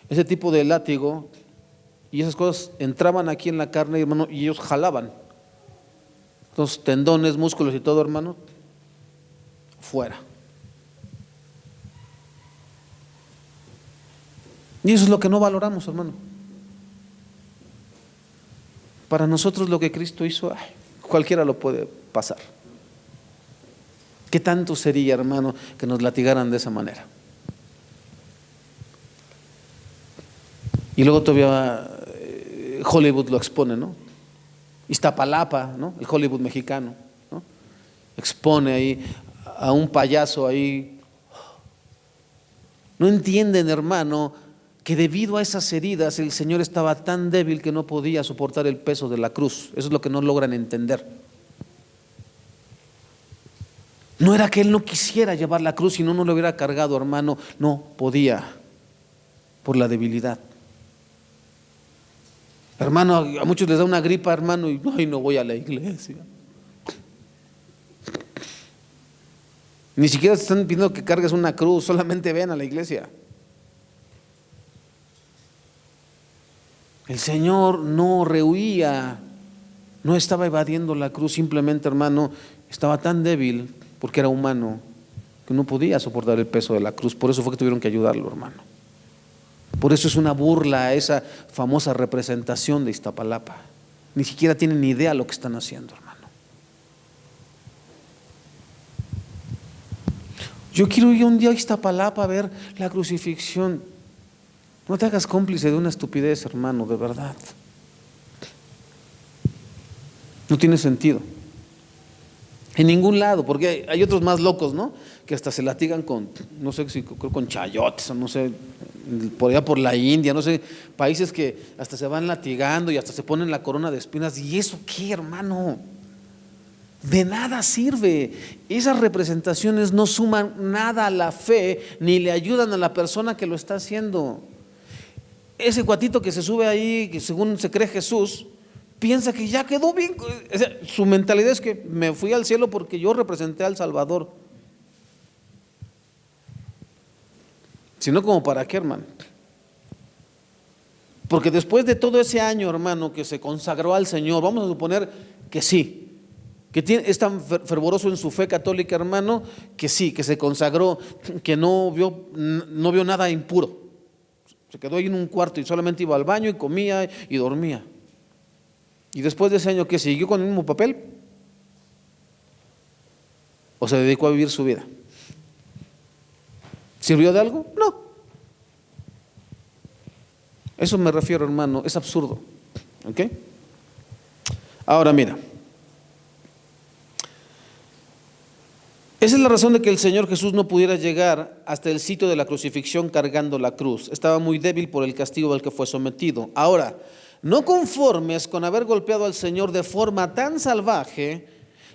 ese tipo de látigo y esas cosas entraban aquí en la carne, hermano, y ellos jalaban. Entonces, tendones, músculos y todo, hermano, fuera. Y eso es lo que no valoramos, hermano. Para nosotros lo que Cristo hizo, cualquiera lo puede pasar. ¿Qué tanto sería, hermano, que nos latigaran de esa manera? Y luego todavía Hollywood lo expone, ¿no? Iztapalapa, ¿no? El Hollywood mexicano, ¿no? Expone ahí a un payaso ahí. No entienden, hermano, que debido a esas heridas el Señor estaba tan débil que no podía soportar el peso de la cruz. Eso es lo que no logran entender. No era que Él no quisiera llevar la cruz, si no lo hubiera cargado, hermano, no podía por la debilidad. Hermano, a muchos les da una gripa, hermano, y no voy a la iglesia. Ni siquiera te están pidiendo que cargues una cruz, solamente ven a la iglesia. El Señor no rehuía, no estaba evadiendo la cruz, simplemente, hermano, estaba tan débil porque era humano que no podía soportar el peso de la cruz. Por eso fue que tuvieron que ayudarlo, hermano. Por eso es una burla a esa famosa representación de Iztapalapa. Ni siquiera tienen ni idea lo que están haciendo, hermano. Yo quiero ir un día a Iztapalapa a ver la crucifixión. No te hagas cómplice de una estupidez, hermano, de verdad. No tiene sentido. En ningún lado, porque hay otros más locos, ¿no? Que hasta se latigan con, no sé si creo con chayotes, no sé, por allá por la India, no sé, países que hasta se van latigando y hasta se ponen la corona de espinas. ¿Y eso qué, hermano? De nada sirve. Esas representaciones no suman nada a la fe ni le ayudan a la persona que lo está haciendo. Ese cuatito que se sube ahí, que según se cree Jesús, piensa que ya quedó bien. O sea, su mentalidad es que me fui al cielo porque yo representé al Salvador. Si no, ¿como para qué, hermano? Porque después de todo ese año, hermano, que se consagró al Señor, vamos a suponer que sí, que es tan fervoroso en su fe católica, hermano, que sí, que se consagró, que no vio nada impuro. Se quedó ahí en un cuarto y solamente iba al baño y comía y dormía. Y después de ese año, ¿qué siguió con el mismo papel? ¿O se dedicó a vivir su vida? ¿Sirvió de algo? No. Eso me refiero, hermano, es absurdo. ¿Ok? Ahora mira, esa es la razón de que el Señor Jesús no pudiera llegar hasta el sitio de la crucifixión cargando la cruz. Estaba muy débil por el castigo al que fue sometido. Ahora, no conformes con haber golpeado al Señor de forma tan salvaje,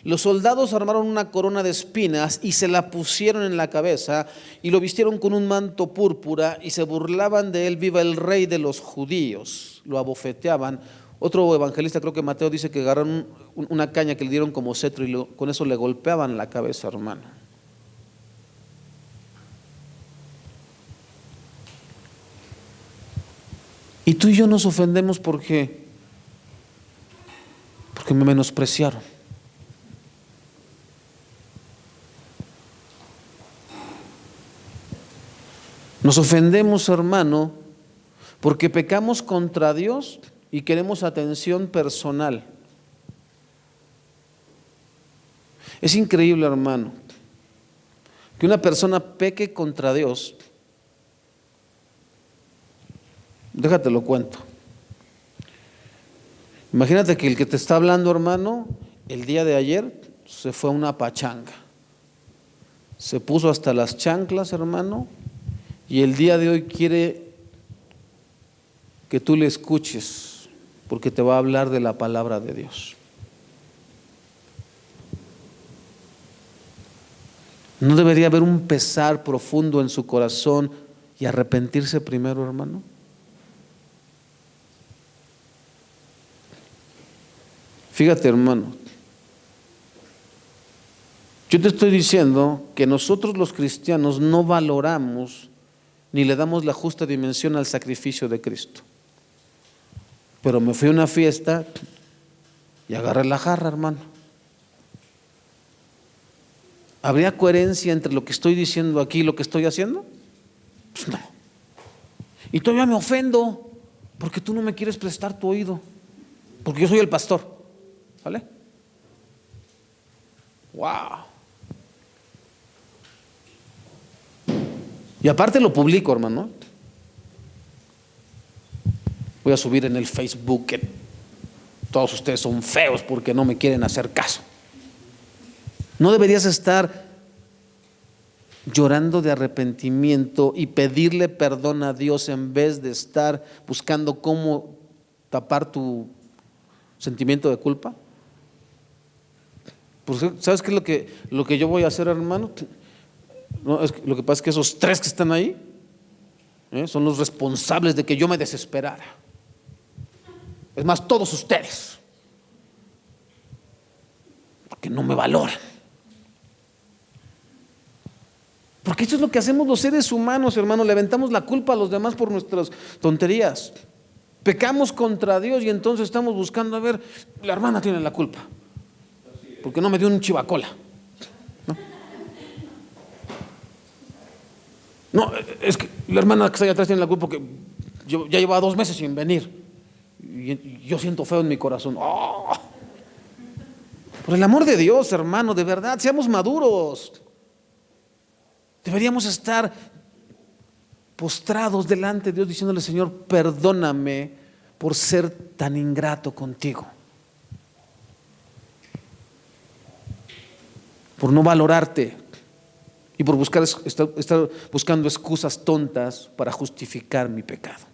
los soldados armaron una corona de espinas y se la pusieron en la cabeza y lo vistieron con un manto púrpura y se burlaban de él: viva el rey de los judíos. Lo abofeteaban. Otro evangelista, creo que Mateo, dice que agarraron una caña que le dieron como cetro y con eso le golpeaban la cabeza, hermano. Y tú y yo nos ofendemos porque me menospreciaron. Nos ofendemos, hermano, porque pecamos contra Dios y queremos atención personal. Es increíble, hermano, que una persona peque contra Dios. Déjate lo cuento. Imagínate que el que te está hablando, hermano, el día de ayer se fue a una pachanga. Se puso hasta las chanclas, hermano, y el día de hoy quiere que tú le escuches, porque te va a hablar de la palabra de Dios. ¿No debería haber un pesar profundo en su corazón y arrepentirse primero, hermano? Fíjate, hermano, yo te estoy diciendo que nosotros los cristianos no valoramos ni le damos la justa dimensión al sacrificio de Cristo. Pero me fui a una fiesta y agarré la jarra, hermano. ¿Habría coherencia entre lo que estoy diciendo aquí y lo que estoy haciendo? Pues no. Y todavía me ofendo porque tú no me quieres prestar tu oído, porque yo soy el pastor. ¿Vale? ¡Wow! Y aparte lo publico, hermano. Voy a subir en el Facebook que todos ustedes son feos porque no me quieren hacer caso. No deberías estar llorando de arrepentimiento y pedirle perdón a Dios en vez de estar buscando cómo tapar tu sentimiento de culpa. Pues, ¿sabes qué es lo que yo voy a hacer, hermano? No, lo que pasa es que esos tres que están ahí son los responsables de que yo me desesperara. Es más, todos ustedes, porque no me valoran. Porque eso es lo que hacemos los seres humanos, hermano. Le aventamos la culpa a los demás por nuestras tonterías. Pecamos contra Dios y entonces estamos buscando, a ver, la hermana tiene la culpa porque no me dio un chivacola. No, es que la hermana que está allá atrás tiene la culpa porque yo ya llevaba 2 meses sin venir y yo siento feo en mi corazón. ¡Oh! Por el amor de Dios, hermano, de verdad, seamos maduros. Deberíamos estar postrados delante de Dios diciéndole: Señor, perdóname por ser tan ingrato contigo, por no valorarte y por estar buscando excusas tontas para justificar mi pecado.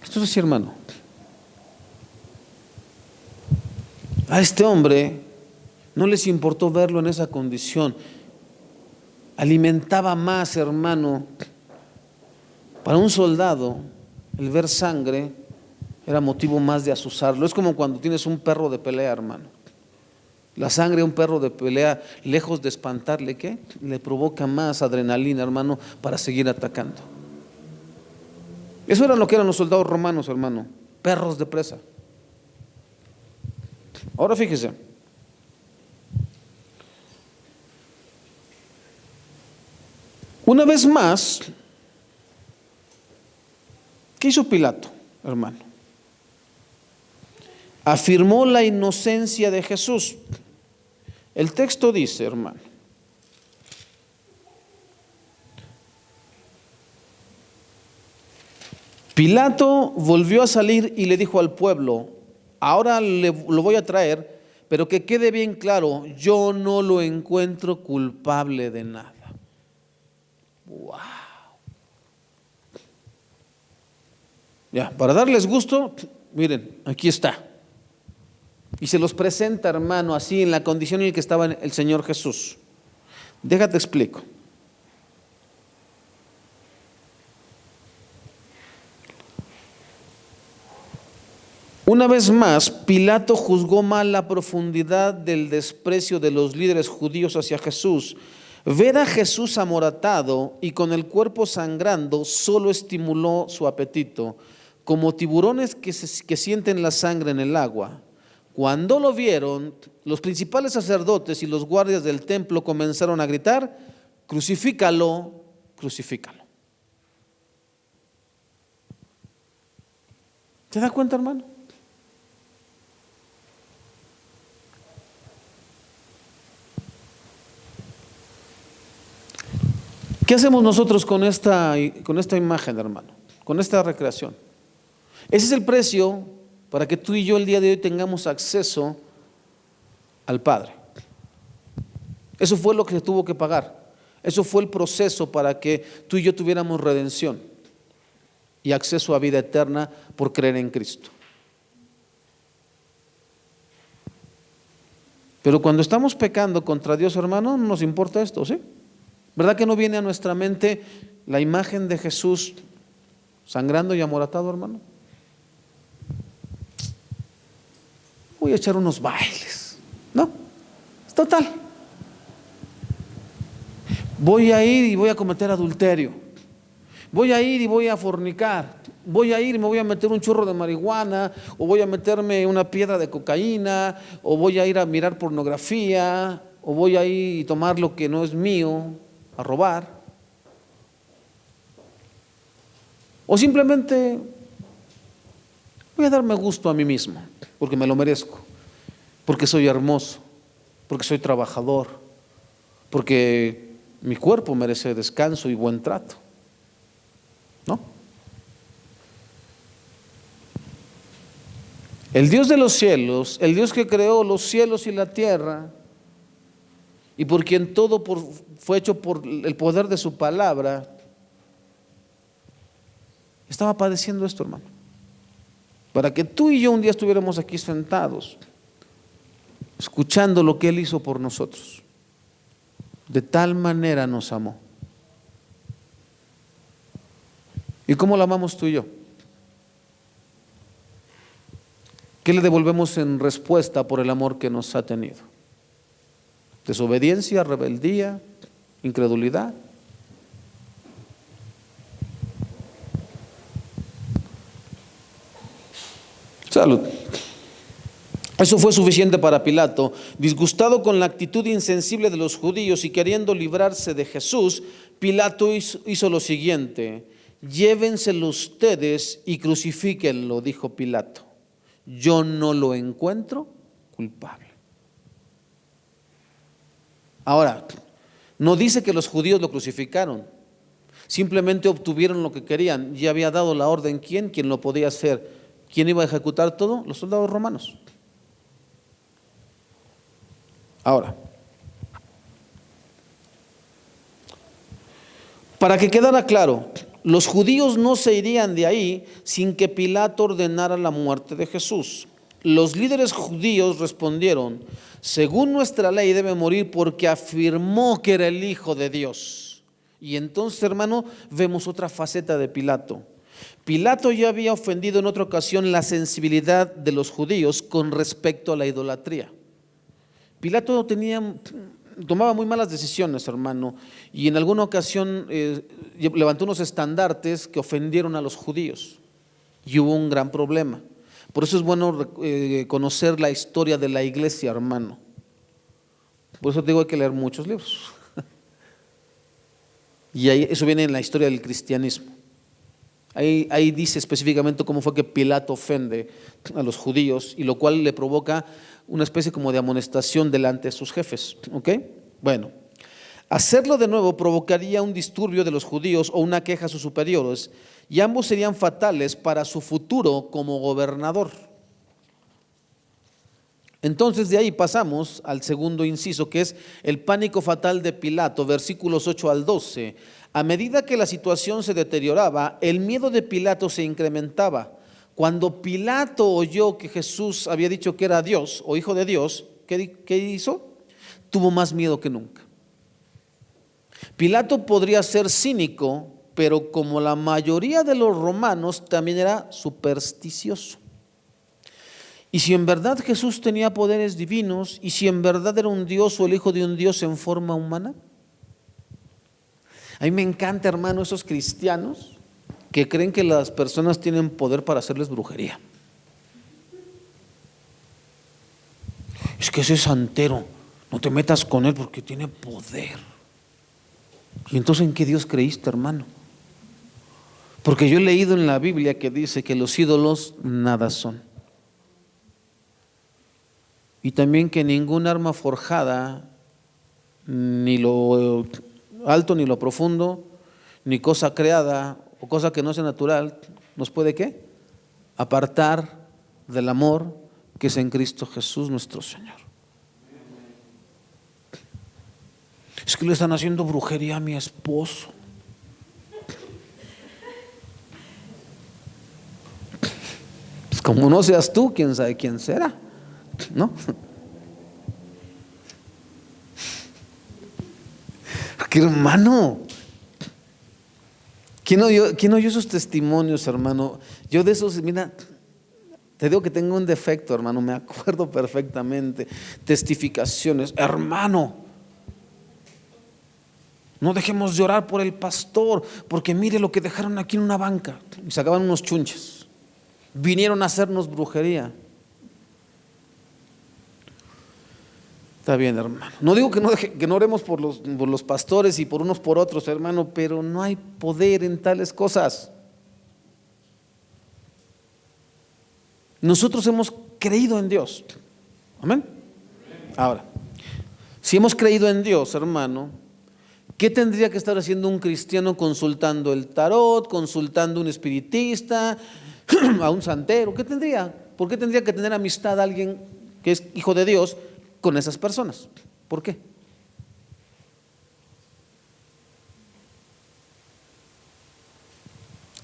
Esto es así, hermano. A este hombre no les importó verlo en esa condición. Alimentaba más, hermano. Para un soldado, el ver sangre era motivo más de azuzarlo. Es como cuando tienes un perro de pelea, hermano. La sangre de un perro de pelea, lejos de espantarle, ¿qué? Le provoca más adrenalina, hermano, para seguir atacando. Eso era lo que eran los soldados romanos, hermano. Perros de presa. Ahora fíjese. Una vez más, ¿qué hizo Pilato, hermano? Afirmó la inocencia de Jesús. El texto dice, hermano, Pilato volvió a salir y le dijo al pueblo: ahora lo voy a traer, pero que quede bien claro, yo no lo encuentro culpable de nada. Wow. Ya, para darles gusto, miren, aquí está. Y se los presenta, hermano, así en la condición en la que estaba el Señor Jesús. Déjate explico. Una vez más, Pilato juzgó mal la profundidad del desprecio de los líderes judíos hacia Jesús. Ver a Jesús amoratado y con el cuerpo sangrando solo estimuló su apetito, como tiburones que sienten la sangre en el agua. Cuando lo vieron, los principales sacerdotes y los guardias del templo comenzaron a gritar: crucifícalo, crucifícalo. ¿Te das cuenta, hermano? ¿Qué hacemos nosotros con esta imagen, hermano? Con esta recreación. Ese es el precio para que tú y yo el día de hoy tengamos acceso al Padre. Eso fue lo que se tuvo que pagar. Eso fue el proceso para que tú y yo tuviéramos redención y acceso a vida eterna por creer en Cristo. Pero cuando estamos pecando contra Dios, hermano, no nos importa esto, ¿sí? ¿Verdad que no viene a nuestra mente la imagen de Jesús sangrando y amoratado, hermano? Voy a echar unos bailes. No, es total. Voy a ir y voy a cometer adulterio. Voy a ir y voy a fornicar. Voy a ir y me voy a meter un churro de marihuana, o voy a meterme una piedra de cocaína, o voy a ir a mirar pornografía, o voy a ir y tomar lo que no es mío, a robar. O simplemente voy a darme gusto a mí mismo, porque me lo merezco, porque soy hermoso, porque soy trabajador, porque mi cuerpo merece descanso y buen trato. ¿No? El Dios de los cielos, el Dios que creó los cielos y la tierra, y por quien todo fue hecho por el poder de su palabra, estaba padeciendo esto, hermano, para que tú y yo un día estuviéramos aquí sentados, escuchando lo que Él hizo por nosotros. De tal manera nos amó. ¿Y cómo lo amamos tú y yo? ¿Qué le devolvemos en respuesta por el amor que nos ha tenido? Desobediencia, rebeldía, incredulidad. Salud. Eso fue suficiente para Pilato. Disgustado con la actitud insensible de los judíos y queriendo librarse de Jesús, Pilato hizo lo siguiente: llévenselo ustedes y crucifíquenlo, dijo Pilato. Yo no lo encuentro culpable. Ahora, No dice que los judíos lo crucificaron, simplemente obtuvieron lo que querían. Ya había dado la orden, ¿quién lo podía hacer? ¿Quién iba a ejecutar todo? Los soldados romanos. Ahora, para que quedara claro, los judíos no se irían de ahí sin que Pilato ordenara la muerte de Jesús. Los líderes judíos respondieron: según nuestra ley debe morir porque afirmó que era el Hijo de Dios. Y entonces, hermano, vemos otra faceta de Pilato. Pilato ya había ofendido en otra ocasión la sensibilidad de los judíos con respecto a la idolatría. Pilato tomaba muy malas decisiones, hermano, y en alguna ocasión levantó unos estandartes que ofendieron a los judíos y hubo un gran problema. Por eso es bueno conocer la historia de la iglesia, hermano. Por eso te digo, hay que leer muchos libros. Y eso viene en la historia del cristianismo. Ahí dice específicamente cómo fue que Pilato ofende a los judíos, y lo cual le provoca una especie como de amonestación delante de sus jefes. ¿Ok? Bueno, hacerlo de nuevo provocaría un disturbio de los judíos o una queja a sus superiores, y ambos serían fatales para su futuro como gobernador. Entonces de ahí pasamos al segundo inciso, que es el pánico fatal de Pilato, versículos 8 al 12. A medida que la situación se deterioraba, el miedo de Pilato se incrementaba. Cuando Pilato oyó que Jesús había dicho que era Dios o Hijo de Dios, ¿qué hizo? Tuvo más miedo que nunca. Pilato podría ser cínico, pero como la mayoría de los romanos, también era supersticioso. Y si en verdad Jesús tenía poderes divinos, y si en verdad era un Dios o el Hijo de un Dios en forma humana. A mí me encanta, hermano, esos cristianos que creen que las personas tienen poder para hacerles brujería. Es que ese santero, no te metas con él porque tiene poder. ¿Y entonces en qué Dios creíste, hermano? Porque yo he leído en la Biblia que dice que los ídolos nada son. Y también que ningún arma forjada, ni lo alto ni lo profundo, ni cosa creada o cosa que no sea natural, nos puede ¿qué? Apartar del amor que es en Cristo Jesús nuestro Señor. Es que le están haciendo brujería a mi esposo. Pues como no seas tú, quién sabe quién será, ¿no? Porque, hermano, ¿quién oyó esos testimonios, hermano? Yo de esos, mira, te digo que tengo un defecto, hermano, me acuerdo perfectamente. Testificaciones, hermano, no dejemos de orar por el pastor, porque mire lo que dejaron aquí en una banca. Y sacaban unos chunches. Vinieron a hacernos brujería. Está bien, hermano. No digo que no oremos por los pastores y por unos por otros, hermano, pero no hay poder en tales cosas. Nosotros hemos creído en Dios. Amén. Ahora, si hemos creído en Dios, hermano, ¿qué tendría que estar haciendo un cristiano consultando el tarot, consultando un espiritista, a un santero? ¿Qué tendría? ¿Por qué tendría que tener amistad a alguien que es hijo de Dios con esas personas? ¿Por qué?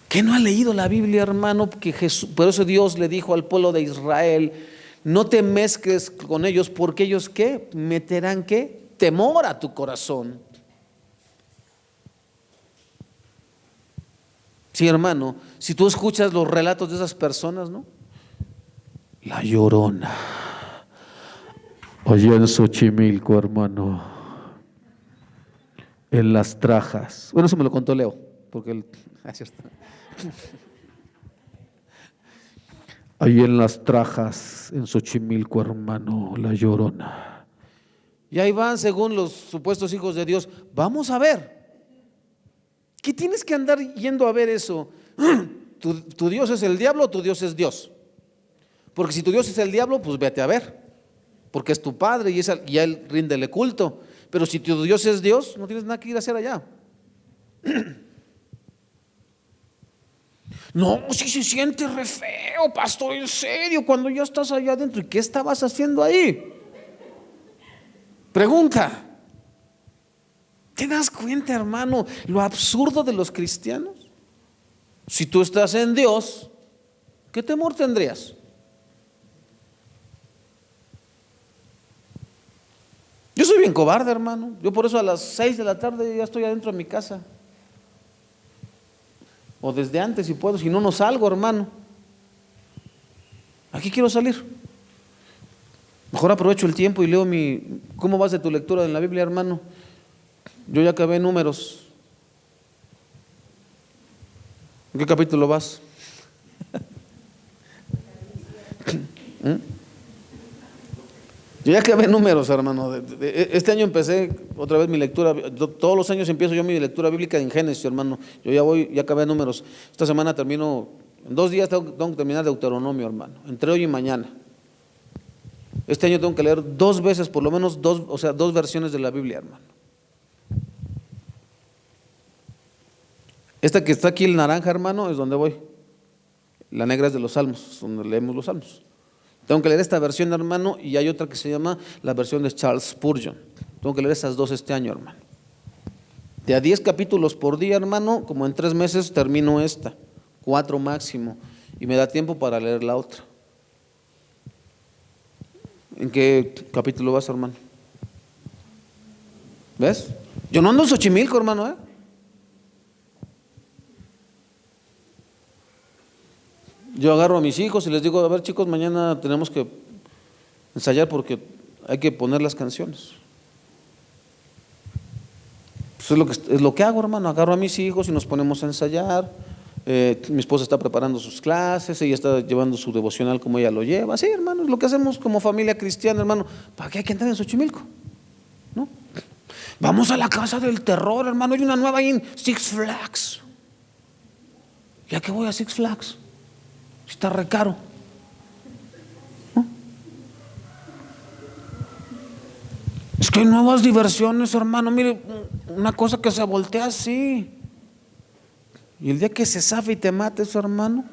¿Qué no ha leído la Biblia, hermano? Que Jesús, por eso Dios le dijo al pueblo de Israel: no te mezcles con ellos, porque ellos ¿qué? Meterán ¿qué? Temor a tu corazón. Sí, hermano, si tú escuchas los relatos de esas personas, ¿no? La Llorona, allá en Xochimilco, hermano, en Las Trajas. Bueno, eso me lo contó Leo, porque así está. Ahí en Las Trajas, en Xochimilco, hermano, La Llorona. Y ahí van, según los supuestos hijos de Dios. Vamos a ver. ¿Qué tienes que andar yendo a ver eso? ¿Tu Dios es el diablo o tu Dios es Dios? Porque si tu Dios es el diablo, pues vete a ver, porque es tu padre y a él ríndele culto. Pero si tu Dios es Dios, no tienes nada que ir a hacer allá. No, si se siente re feo, pastor, en serio, cuando ya estás allá adentro. ¿Y qué estabas haciendo ahí? Pregunta. ¿Te das cuenta, hermano, lo absurdo de los cristianos? Si tú estás en Dios, ¿qué temor tendrías? Yo soy bien cobarde, hermano. Yo por eso a las 6 de la tarde ya estoy adentro de mi casa. O desde antes si puedo, si no, no salgo, hermano. Aquí quiero salir. Mejor aprovecho el tiempo y leo ¿Cómo vas de tu lectura en la Biblia, hermano? Yo ya acabé Números. ¿En qué capítulo vas? Yo ya acabé Números, hermano. Este año empecé otra vez mi lectura. Todos los años empiezo yo mi lectura bíblica en Génesis, hermano. Yo ya acabé Números. Esta semana termino, en 2 días tengo que terminar Deuteronomio, hermano. Entre hoy y mañana. Este año tengo que leer 2 veces, por lo menos 2 versiones de la Biblia, hermano. Esta que está aquí, el naranja, hermano, es donde voy. La negra es de los Salmos, donde leemos los Salmos. Tengo que leer esta versión, hermano, y hay otra que se llama la versión de Charles Spurgeon. Tengo que leer esas 2 este año, hermano. De a 10 capítulos por día, hermano, como en 3 meses termino esta, 4 máximo, y me da tiempo para leer la otra. ¿En qué capítulo vas, hermano? ¿Ves? Yo no ando en Xochimilco, hermano, Yo agarro a mis hijos y les digo, a ver, chicos, mañana tenemos que ensayar porque hay que poner las canciones. Pues es lo que hago, hermano. Agarro a mis hijos y nos ponemos a ensayar. Mi esposa está preparando sus clases, ella está llevando su devocional como ella lo lleva. Sí, hermano, es lo que hacemos como familia cristiana, hermano. ¿Para qué hay que entrar en Xochimilco? ¿No? Vamos a la casa del terror, hermano. Hay una nueva ahí en Six Flags. ¿Ya que voy a Six Flags? Está re caro. ¿No? Es que hay nuevas diversiones, hermano. Mire, una cosa que se voltea así. Y el día que se zafe y te mates, hermano.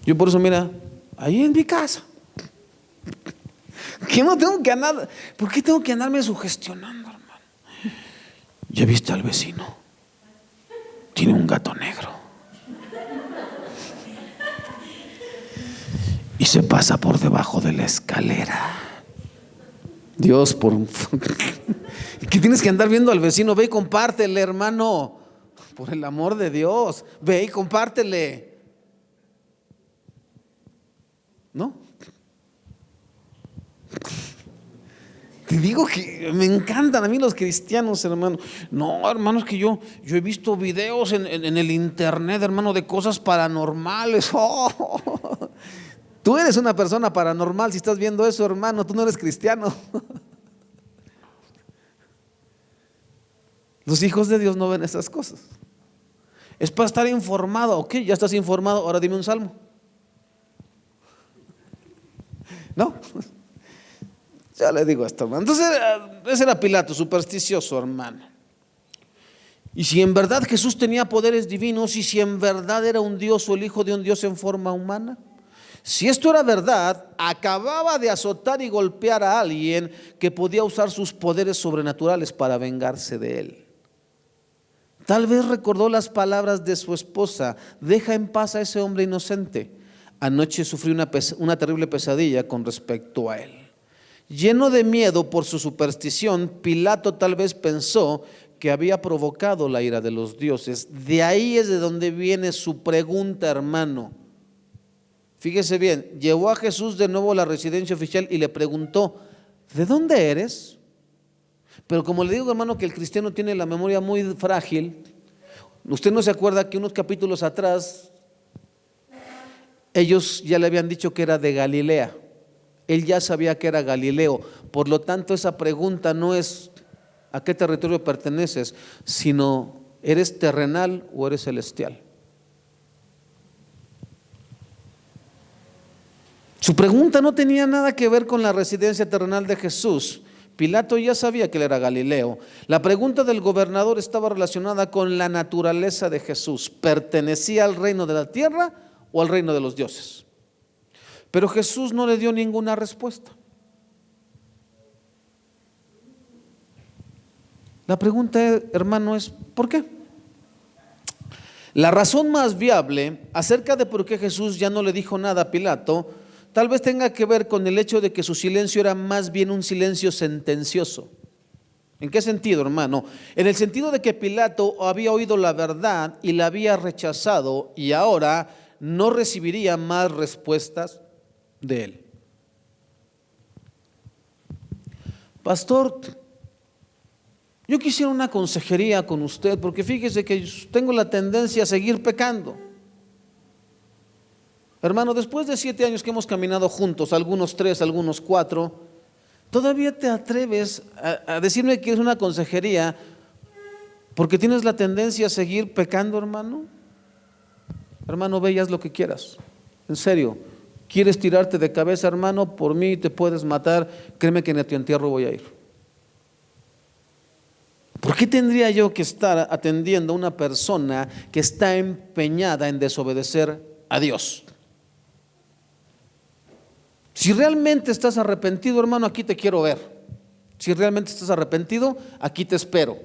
Yo por eso, mira, ahí en mi casa. ¿Qué no tengo que andar? ¿Por qué tengo que andarme sugestionando, hermano? ¿Ya viste al vecino? Tiene un gato negro. Y se pasa por debajo de la escalera. Dios, ¿qué tienes que andar viendo al vecino? Ve y compártele, hermano. Por el amor de Dios, ve y compártele. ¿No? Te digo que me encantan a mí los cristianos, hermano. No, hermano, es que yo he visto videos en el internet, hermano, de cosas paranormales. Oh. Tú eres una persona paranormal si estás viendo eso, hermano. Tú no eres cristiano. Los hijos de Dios no ven esas cosas. Es para estar informado. Ok, ya estás informado, ahora dime un salmo. ¿No? Ya le digo esto, hermano. Entonces, ese era Pilato, supersticioso, hermano. Y si en verdad Jesús tenía poderes divinos, y si en verdad era un Dios o el hijo de un Dios en forma humana, si esto era verdad, acababa de azotar y golpear a alguien que podía usar sus poderes sobrenaturales para vengarse de él. Tal vez recordó las palabras de su esposa: deja en paz a ese hombre inocente. Anoche sufrí una terrible pesadilla con respecto a él. Lleno de miedo por su superstición, Pilato tal vez pensó que había provocado la ira de los dioses. De ahí es de donde viene su pregunta, hermano. Fíjese bien, llevó a Jesús de nuevo a la residencia oficial y le preguntó: ¿de dónde eres? Pero como le digo, hermano, que el cristiano tiene la memoria muy frágil. Usted no se acuerda que unos capítulos atrás ellos ya le habían dicho que era de Galilea. Él ya sabía que era Galileo. Por lo tanto, esa pregunta no es ¿a qué territorio perteneces?, sino ¿eres terrenal o eres celestial? Su pregunta no tenía nada que ver con la residencia terrenal de Jesús, Pilato ya sabía que él era Galileo. La pregunta del gobernador estaba relacionada con la naturaleza de Jesús. ¿Pertenecía al reino de la tierra o al reino de los dioses? Pero Jesús no le dio ninguna respuesta. La pregunta, hermano, es ¿por qué? La razón más viable acerca de por qué Jesús ya no le dijo nada a Pilato tal vez tenga que ver con el hecho de que su silencio era más bien un silencio sentencioso. ¿En qué sentido, hermano? En el sentido de que Pilato había oído la verdad y la había rechazado y ahora no recibiría más respuestas de él. Pastor, yo quisiera una consejería con usted, porque fíjese que tengo la tendencia a seguir pecando. Hermano, después de 7 años que hemos caminado juntos, algunos 3, algunos 4, ¿todavía te atreves a decirme que es una consejería porque tienes la tendencia a seguir pecando, hermano? Hermano, ve y haz lo que quieras. En serio, ¿quieres tirarte de cabeza, hermano? Por mí te puedes matar. Créeme que ni a tu entierro voy a ir. ¿Por qué tendría yo que estar atendiendo a una persona que está empeñada en desobedecer a Dios? Si realmente estás arrepentido, hermano, aquí te quiero ver. Si realmente estás arrepentido, aquí te espero.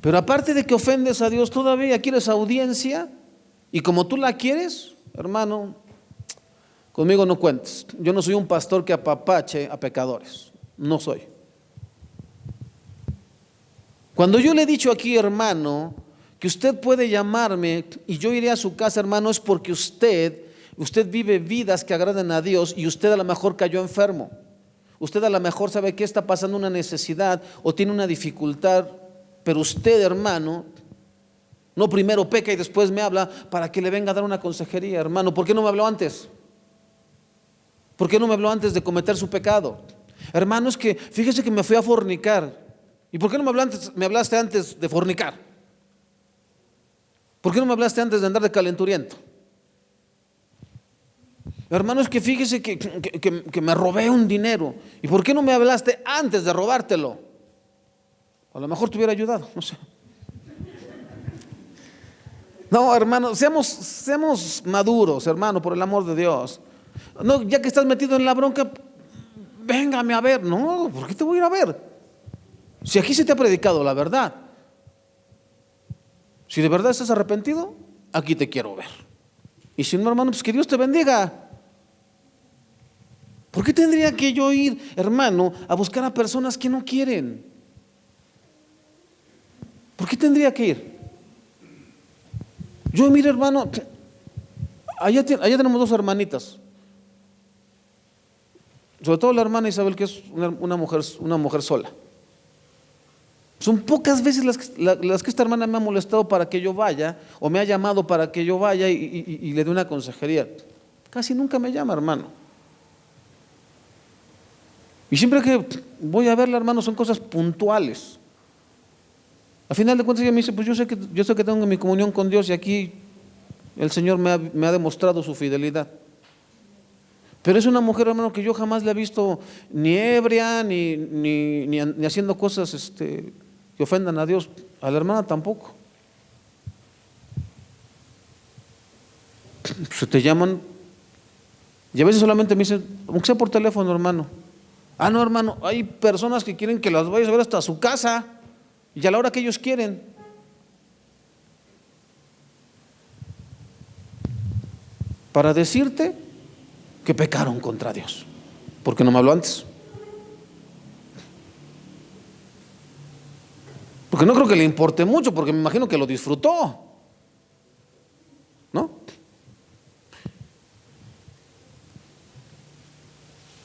Pero aparte de que ofendes a Dios, todavía quieres audiencia, y como tú la quieres, hermano, conmigo no cuentes. Yo no soy un pastor que apapache a pecadores, no soy. Cuando yo le he dicho aquí, hermano, que usted puede llamarme y yo iré a su casa, hermano, es porque usted vive vidas que agradan a Dios y usted a lo mejor cayó enfermo. Usted a lo mejor sabe que está pasando una necesidad o tiene una dificultad, pero usted, hermano, no primero peca y después me habla para que le venga a dar una consejería, hermano. ¿Por qué no me habló antes? ¿Por qué no me habló antes de cometer su pecado? Hermano, es que fíjese que me fui a fornicar. ¿Y por qué no me hablaste antes de fornicar? ¿Por qué no me hablaste antes de andar de calenturiento? Hermano, es que fíjese que me robé un dinero. ¿Y por qué no me hablaste antes de robártelo? A lo mejor te hubiera ayudado, no sé. No, hermano, seamos maduros, hermano, por el amor de Dios. No, ya que estás metido en la bronca, véngame a ver. No, ¿por qué te voy a ir a ver? Si aquí se te ha predicado la verdad. Si de verdad estás arrepentido, aquí te quiero ver. Y si no, hermano, pues que Dios te bendiga. ¿Por qué tendría que yo ir, hermano, a buscar a personas que no quieren? ¿Por qué tendría que ir? Yo, mire, hermano, allá tenemos 2 hermanitas. Sobre todo la hermana Isabel, que es una mujer sola. Son pocas veces las que esta hermana me ha molestado para que yo vaya, o me ha llamado para que yo vaya y le dé una consejería. Casi nunca me llama, hermano. Y siempre que voy a verla, hermano, son cosas puntuales. Al final de cuentas ella me dice, pues yo sé que tengo mi comunión con Dios y aquí el Señor me ha demostrado su fidelidad. Pero es una mujer, hermano, que yo jamás la he visto ni ebria, ni haciendo cosas que ofendan a Dios. A la hermana tampoco. Se te llaman y a veces solamente me dicen, aunque sea por teléfono, hermano. Ah, no, hermano, hay personas que quieren que las vayas a ver hasta su casa y a la hora que ellos quieren. Para decirte que pecaron contra Dios. ¿Por qué no me habló antes? Porque no creo que le importe mucho, porque me imagino que lo disfrutó, ¿no?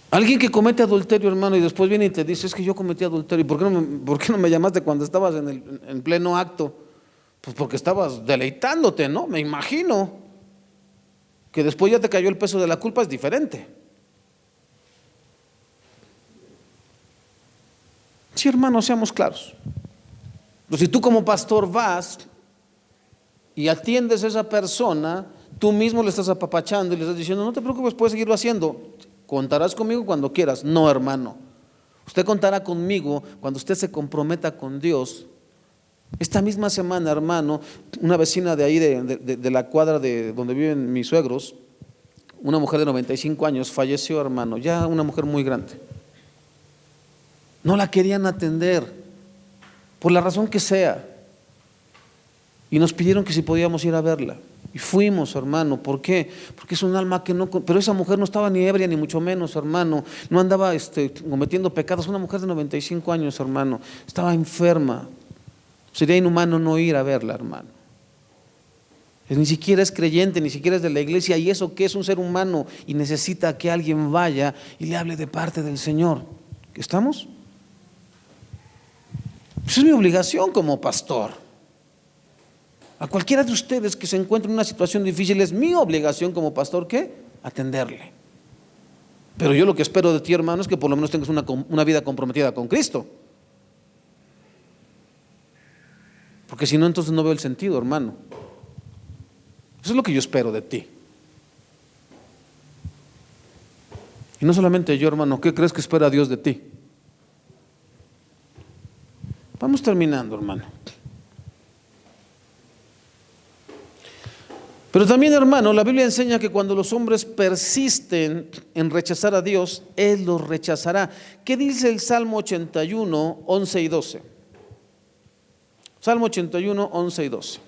Alguien que comete adulterio, hermano, y después viene y te dice, es que yo cometí adulterio. ¿Y por qué no me llamaste cuando estabas en pleno acto? Pues porque estabas deleitándote, ¿no? Me imagino que después ya te cayó el peso de la culpa, es diferente. Sí, hermano, seamos claros. Pues si tú como pastor vas y atiendes a esa persona, Tú mismo le estás apapachando y le estás diciendo, no te preocupes, puedes seguirlo haciendo. Contarás conmigo cuando quieras. No, hermano. Usted contará conmigo cuando usted se comprometa con Dios. Esta misma semana, hermano, una vecina de ahí, de la cuadra de donde viven mis suegros, una mujer de 95 años, falleció, hermano, ya una mujer muy grande. No la querían atender, por la razón que sea. Y nos pidieron que si podíamos ir a verla. Y fuimos, hermano. ¿Por qué? Porque es un alma que no... Pero esa mujer no estaba ni ebria, ni mucho menos, hermano. No andaba cometiendo pecados. Una mujer de 95 años, hermano. Estaba enferma. Sería inhumano no ir a verla, hermano. Ni siquiera es creyente, ni siquiera es de la iglesia. ¿Y eso qué? Es un ser humano y necesita que alguien vaya y le hable de parte del Señor. ¿Estamos? Esa es mi obligación como pastor. A cualquiera de ustedes que se encuentre en una situación difícil, es mi obligación como pastor, ¿qué? Atenderle. Pero yo lo que espero de ti, hermano, es que por lo menos tengas una vida comprometida con Cristo. Porque si no, entonces no veo el sentido, hermano. Eso es lo que yo espero de ti. Y no solamente yo, hermano, ¿qué crees que espera Dios de ti? Vamos terminando, hermano. Pero también, hermano, la Biblia enseña que cuando los hombres persisten en rechazar a Dios, Él los rechazará. ¿Qué dice el Salmo 81, 11 y 12? Salmo 81, 11 y 12.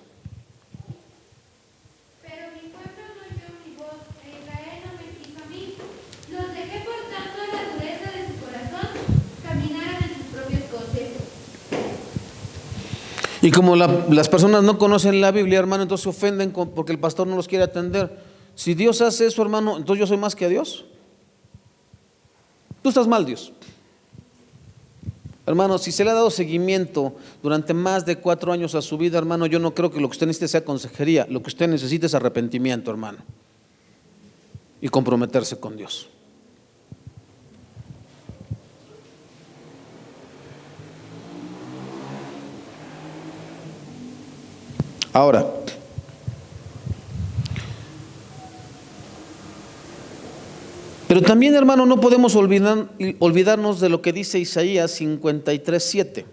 Pero mi pueblo no oyó mi voz, e Israel no me quiso a mí. Los dejé por tanto en la dureza de su corazón, caminaron en sus propios consejos. Y como las personas no conocen la Biblia, hermano, entonces se ofenden porque el pastor no los quiere atender. Si Dios hace eso, hermano, entonces yo soy más que Dios. Tú estás mal, Dios. Hermano, si se le ha dado seguimiento durante más de 4 años a su vida, hermano, yo no creo que lo que usted necesite sea consejería. Lo que usted necesita es arrepentimiento, hermano, y comprometerse con Dios. Ahora, pero también, hermano, no podemos olvidarnos de lo que dice Isaías 53:7.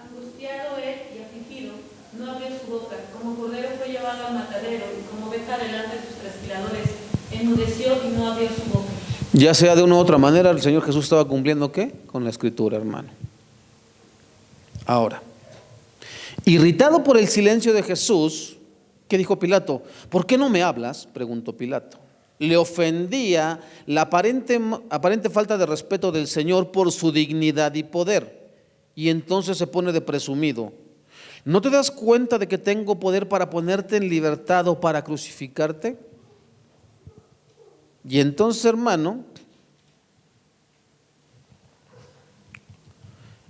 Angustiado él y afligido, no abrió su boca. Como cordero fue llevado al matadero, y como oveja delante de sus trasquiladores, enmudeció y no abrió su boca. Ya sea de una u otra manera, el Señor Jesús estaba cumpliendo ¿qué? Con la Escritura, hermano. Ahora, irritado por el silencio de Jesús, ¿qué dijo Pilato? ¿Por qué no me hablas?, preguntó Pilato. Le ofendía la aparente falta de respeto del Señor por su dignidad y poder. Y entonces se pone de presumido. ¿No te das cuenta de que tengo poder para ponerte en libertad o para crucificarte? Y entonces, hermano,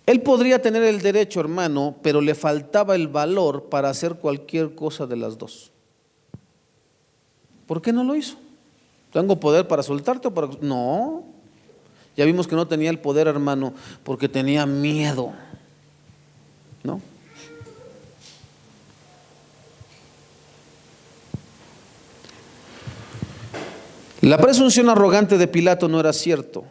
él podría tener el derecho, hermano, pero le faltaba el valor para hacer cualquier cosa de las dos. ¿Por qué no lo hizo? ¿Tengo poder para soltarte o para...? No. Ya vimos que no tenía el poder, hermano, porque tenía miedo. ¿No? La presunción arrogante de Pilato no era cierta.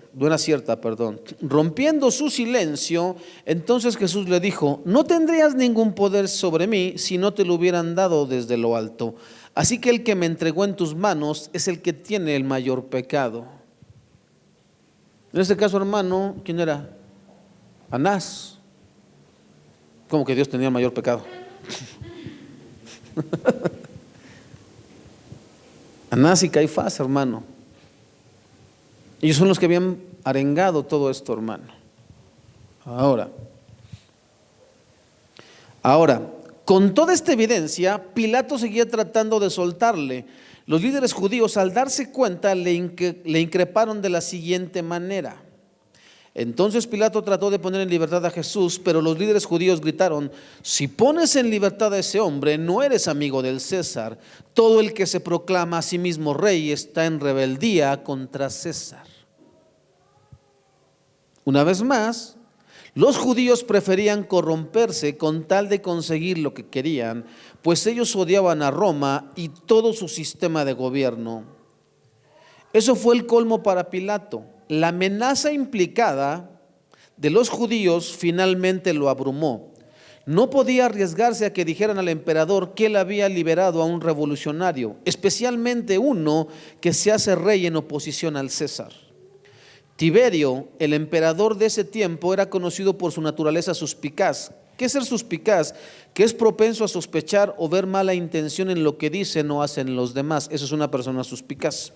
Rompiendo su silencio, entonces Jesús le dijo: no tendrías ningún poder sobre mí si no te lo hubieran dado desde lo alto. Así que el que me entregó en tus manos es el que tiene el mayor pecado. En este caso, hermano, ¿quién era? Anás. ¿Cómo que Dios tenía el mayor pecado? Anás y Caifás, hermano. Ellos son los que habían arengado todo esto, hermano. Ahora, con toda esta evidencia, Pilato seguía tratando de soltarle. Los líderes judíos, al darse cuenta, le increparon de la siguiente manera. Entonces Pilato trató de poner en libertad a Jesús, pero los líderes judíos gritaron: si pones en libertad a ese hombre, no eres amigo del César. Todo el que se proclama a sí mismo rey está en rebeldía contra César. Una vez más, Los judíos preferían corromperse con tal de conseguir lo que querían, pues ellos odiaban a Roma y todo su sistema de gobierno. Eso fue el colmo para Pilato. La amenaza implicada de los judíos finalmente lo abrumó. No podía arriesgarse a que dijeran al emperador que él había liberado a un revolucionario, especialmente uno que se hace rey en oposición al César. Tiberio, el emperador de ese tiempo, era conocido por su naturaleza suspicaz. ¿Qué es ser suspicaz? Que es propenso a sospechar o ver mala intención en lo que dicen o hacen los demás. Eso es una persona suspicaz.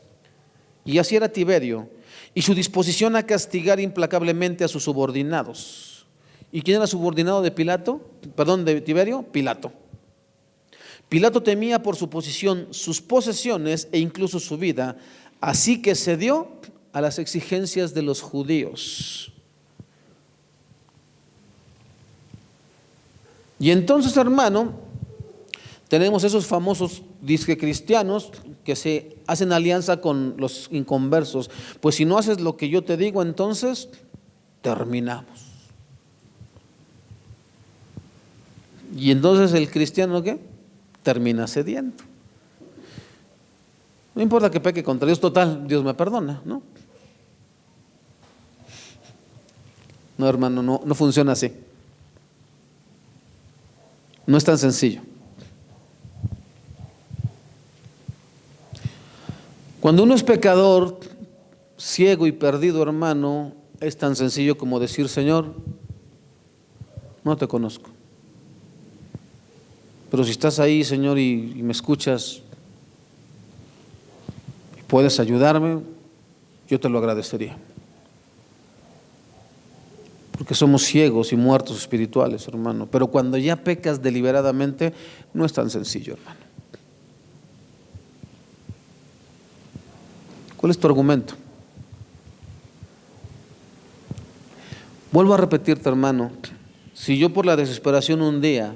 Y así era Tiberio, y su disposición a castigar implacablemente a sus subordinados. ¿Y quién era subordinado de de Tiberio? Pilato. Pilato temía por su posición, sus posesiones e incluso su vida, así que cedió a las exigencias de los judíos. Y entonces, hermano, tenemos esos famosos disque cristianos que se hacen alianza con los inconversos. Pues si no haces lo que yo te digo, entonces terminamos. Y entonces el cristiano, ¿qué? Termina cediendo. No importa que peque contra Dios, total, Dios me perdona, ¿no? No, hermano, no funciona así. No es tan sencillo. Cuando uno es pecador, ciego y perdido, hermano, es tan sencillo como decir: Señor, no te conozco. Pero si estás ahí, Señor, y me escuchas y puedes ayudarme, yo te lo agradecería. Porque somos ciegos y muertos espirituales, hermano. Pero cuando ya pecas deliberadamente, no es tan sencillo, hermano. ¿Cuál es tu argumento? Vuelvo a repetirte, hermano, si yo por la desesperación un día,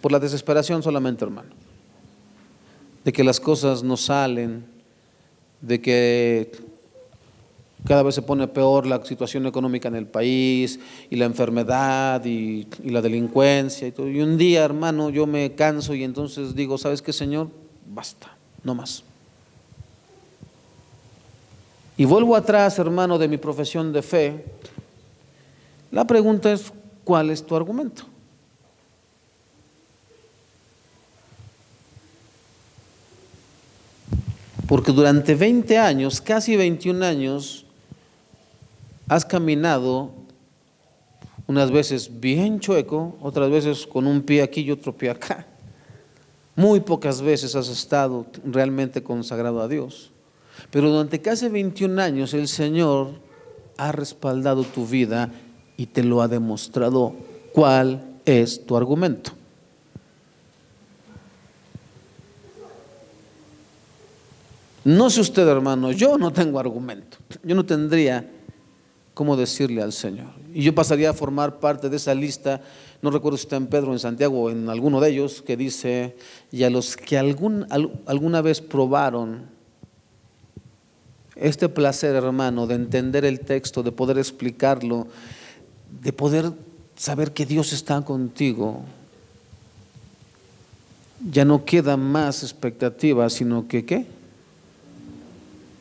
por la desesperación solamente, hermano, de que las cosas no salen, de que cada vez se pone peor la situación económica en el país, y la enfermedad y la delincuencia y todo, y un día, hermano, yo me canso y entonces digo: ¿sabes qué, Señor? Basta, no más. Y vuelvo atrás, hermano, de mi profesión de fe. La pregunta es: ¿cuál es tu argumento? Porque durante 20 años, casi 21 años, has caminado unas veces bien chueco, otras veces con un pie aquí y otro pie acá. Muy pocas veces has estado realmente consagrado a Dios. Pero durante casi 21 años el Señor ha respaldado tu vida y te lo ha demostrado. ¿Cuál es tu argumento? No sé usted, hermano, yo no tengo argumento. Yo no tendría cómo decirle al Señor. Y yo pasaría a formar parte de esa lista, no recuerdo si está en Pedro, en Santiago o en alguno de ellos, que dice: y a los que alguna vez probaron este placer, hermano, de entender el texto, de poder explicarlo, de poder saber que Dios está contigo, ya no queda más expectativa, sino que ¿qué?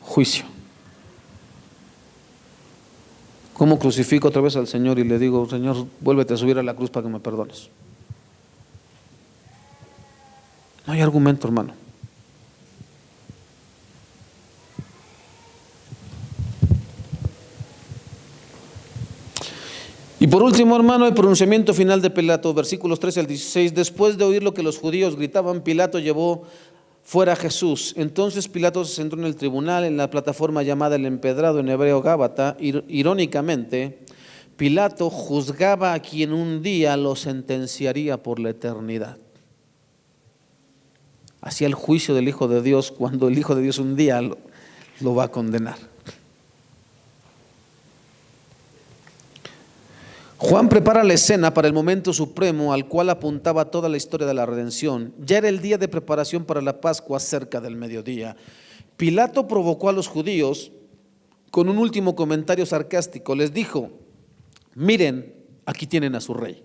Juicio. ¿Cómo crucifico otra vez al Señor y le digo: Señor, vuélvete a subir a la cruz para que me perdones? No hay argumento, hermano. Y por último, hermano, el pronunciamiento final de Pilato, versículos 13 al 16. Después de oír lo que los judíos gritaban, Pilato llevó fuera a Jesús. Entonces Pilato se sentó en el tribunal, en la plataforma llamada el empedrado, en hebreo Gábata. Irónicamente, Pilato juzgaba a quien un día lo sentenciaría por la eternidad. Hacía el juicio del Hijo de Dios cuando el Hijo de Dios un día lo va a condenar. Juan prepara la escena para el momento supremo al cual apuntaba toda la historia de la redención. Ya era el día de preparación para la Pascua, cerca del mediodía. Pilato provocó a los judíos con un último comentario sarcástico. Les dijo: miren, Aquí tienen a su rey.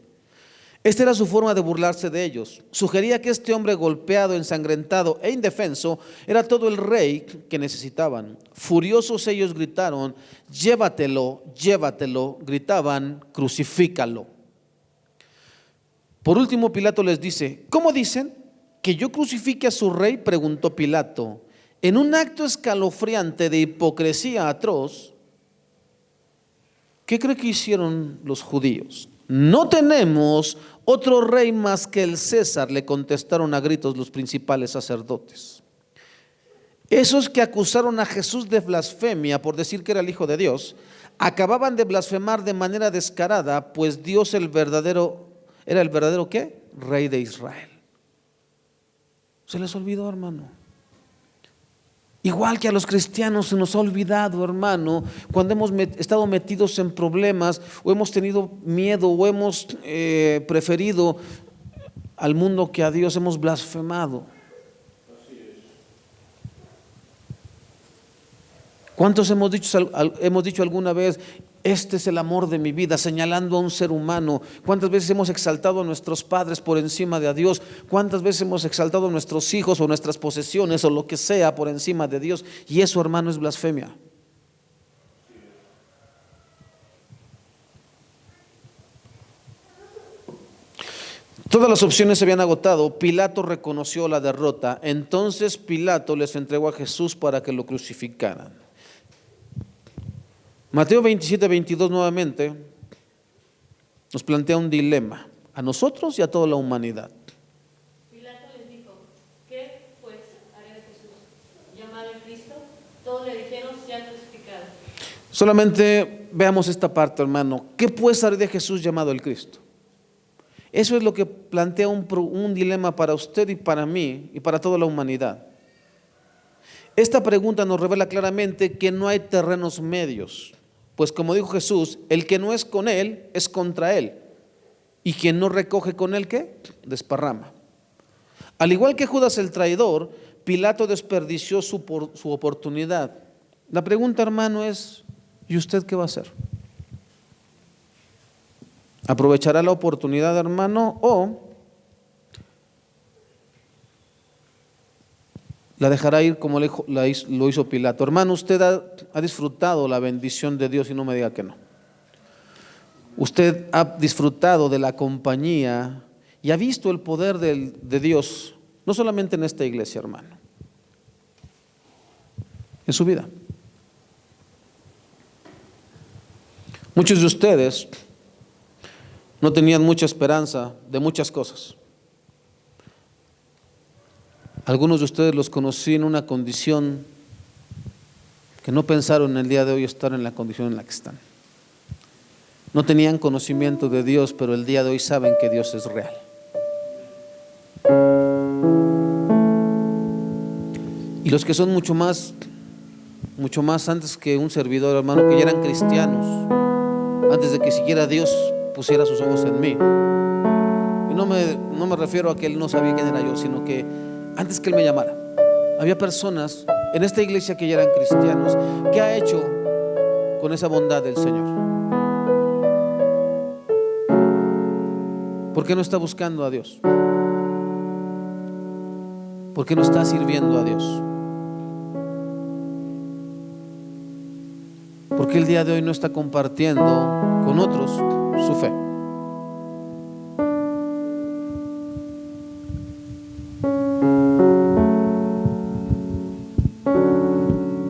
Esta era su forma de burlarse de ellos. Sugería que este hombre golpeado, ensangrentado e indefenso era todo el rey que necesitaban. Furiosos ellos gritaron: llévatelo, llévatelo. Gritaban: crucifícalo. Por último, Pilato les dice: ¿cómo dicen? ¿Que yo crucifique a su rey?, preguntó Pilato. En un acto escalofriante de hipocresía atroz, ¿qué cree que hicieron los judíos? No tenemos otro rey más que el César, le contestaron a gritos los principales sacerdotes. Esos que acusaron a Jesús de blasfemia por decir que era el Hijo de Dios, acababan de blasfemar de manera descarada, pues Dios era el verdadero ¿qué? Rey de Israel. Se les olvidó, hermano. Igual que a los cristianos se nos ha olvidado, hermano, cuando hemos estado metidos en problemas o hemos tenido miedo o hemos preferido al mundo que a Dios, hemos blasfemado. ¿Cuántos hemos dicho alguna vez: este es el amor de mi vida, señalando a un ser humano? ¿Cuántas veces hemos exaltado a nuestros padres por encima de a Dios? ¿Cuántas veces hemos exaltado a nuestros hijos o nuestras posesiones o lo que sea por encima de Dios? Y eso, hermano, es blasfemia. Todas las opciones se habían agotado. Pilato reconoció la derrota. Entonces Pilato les entregó a Jesús para que lo crucificaran. Mateo 27-22 nuevamente nos plantea un dilema a nosotros y a toda la humanidad. Pilato les dijo: ¿qué pues haré de Jesús, llamado el Cristo? Todos le dijeron: sea crucificado. Solamente veamos esta parte, hermano. ¿Qué pues haré de Jesús llamado el Cristo? Eso es lo que plantea un dilema para usted y para mí y para toda la humanidad. Esta pregunta nos revela claramente que no hay terrenos medios, pues como dijo Jesús, el que no es con él es contra él, y quien no recoge con él, ¿qué? Desparrama. Al igual que Judas el traidor, Pilato desperdició su oportunidad. La pregunta, hermano, es: ¿y usted qué va a hacer? ¿Aprovechará la oportunidad, hermano, o la dejará ir como lo hizo Pilato? Hermano, usted ha disfrutado la bendición de Dios, y no me diga que no. Usted ha disfrutado de la compañía y ha visto el poder de Dios, no solamente en esta iglesia, hermano, en su vida. Muchos de ustedes no tenían mucha esperanza de muchas cosas. Algunos de ustedes los conocí en una condición que no pensaron en el día de hoy estar en la condición en la que están. No tenían conocimiento de Dios, pero el día de hoy saben que Dios es real. Y los que son mucho más antes que un servidor, hermano, que ya eran cristianos, antes de que siquiera Dios pusiera sus ojos en mí. Y no me refiero a que Él no sabía quién era yo, sino que antes que Él me llamara, había personas en esta iglesia que ya eran cristianos. ¿Qué ha hecho con esa bondad del Señor? ¿Por qué no está buscando a Dios? ¿Por qué no está sirviendo a Dios? ¿Por qué el día de hoy no está compartiendo con otros su fe?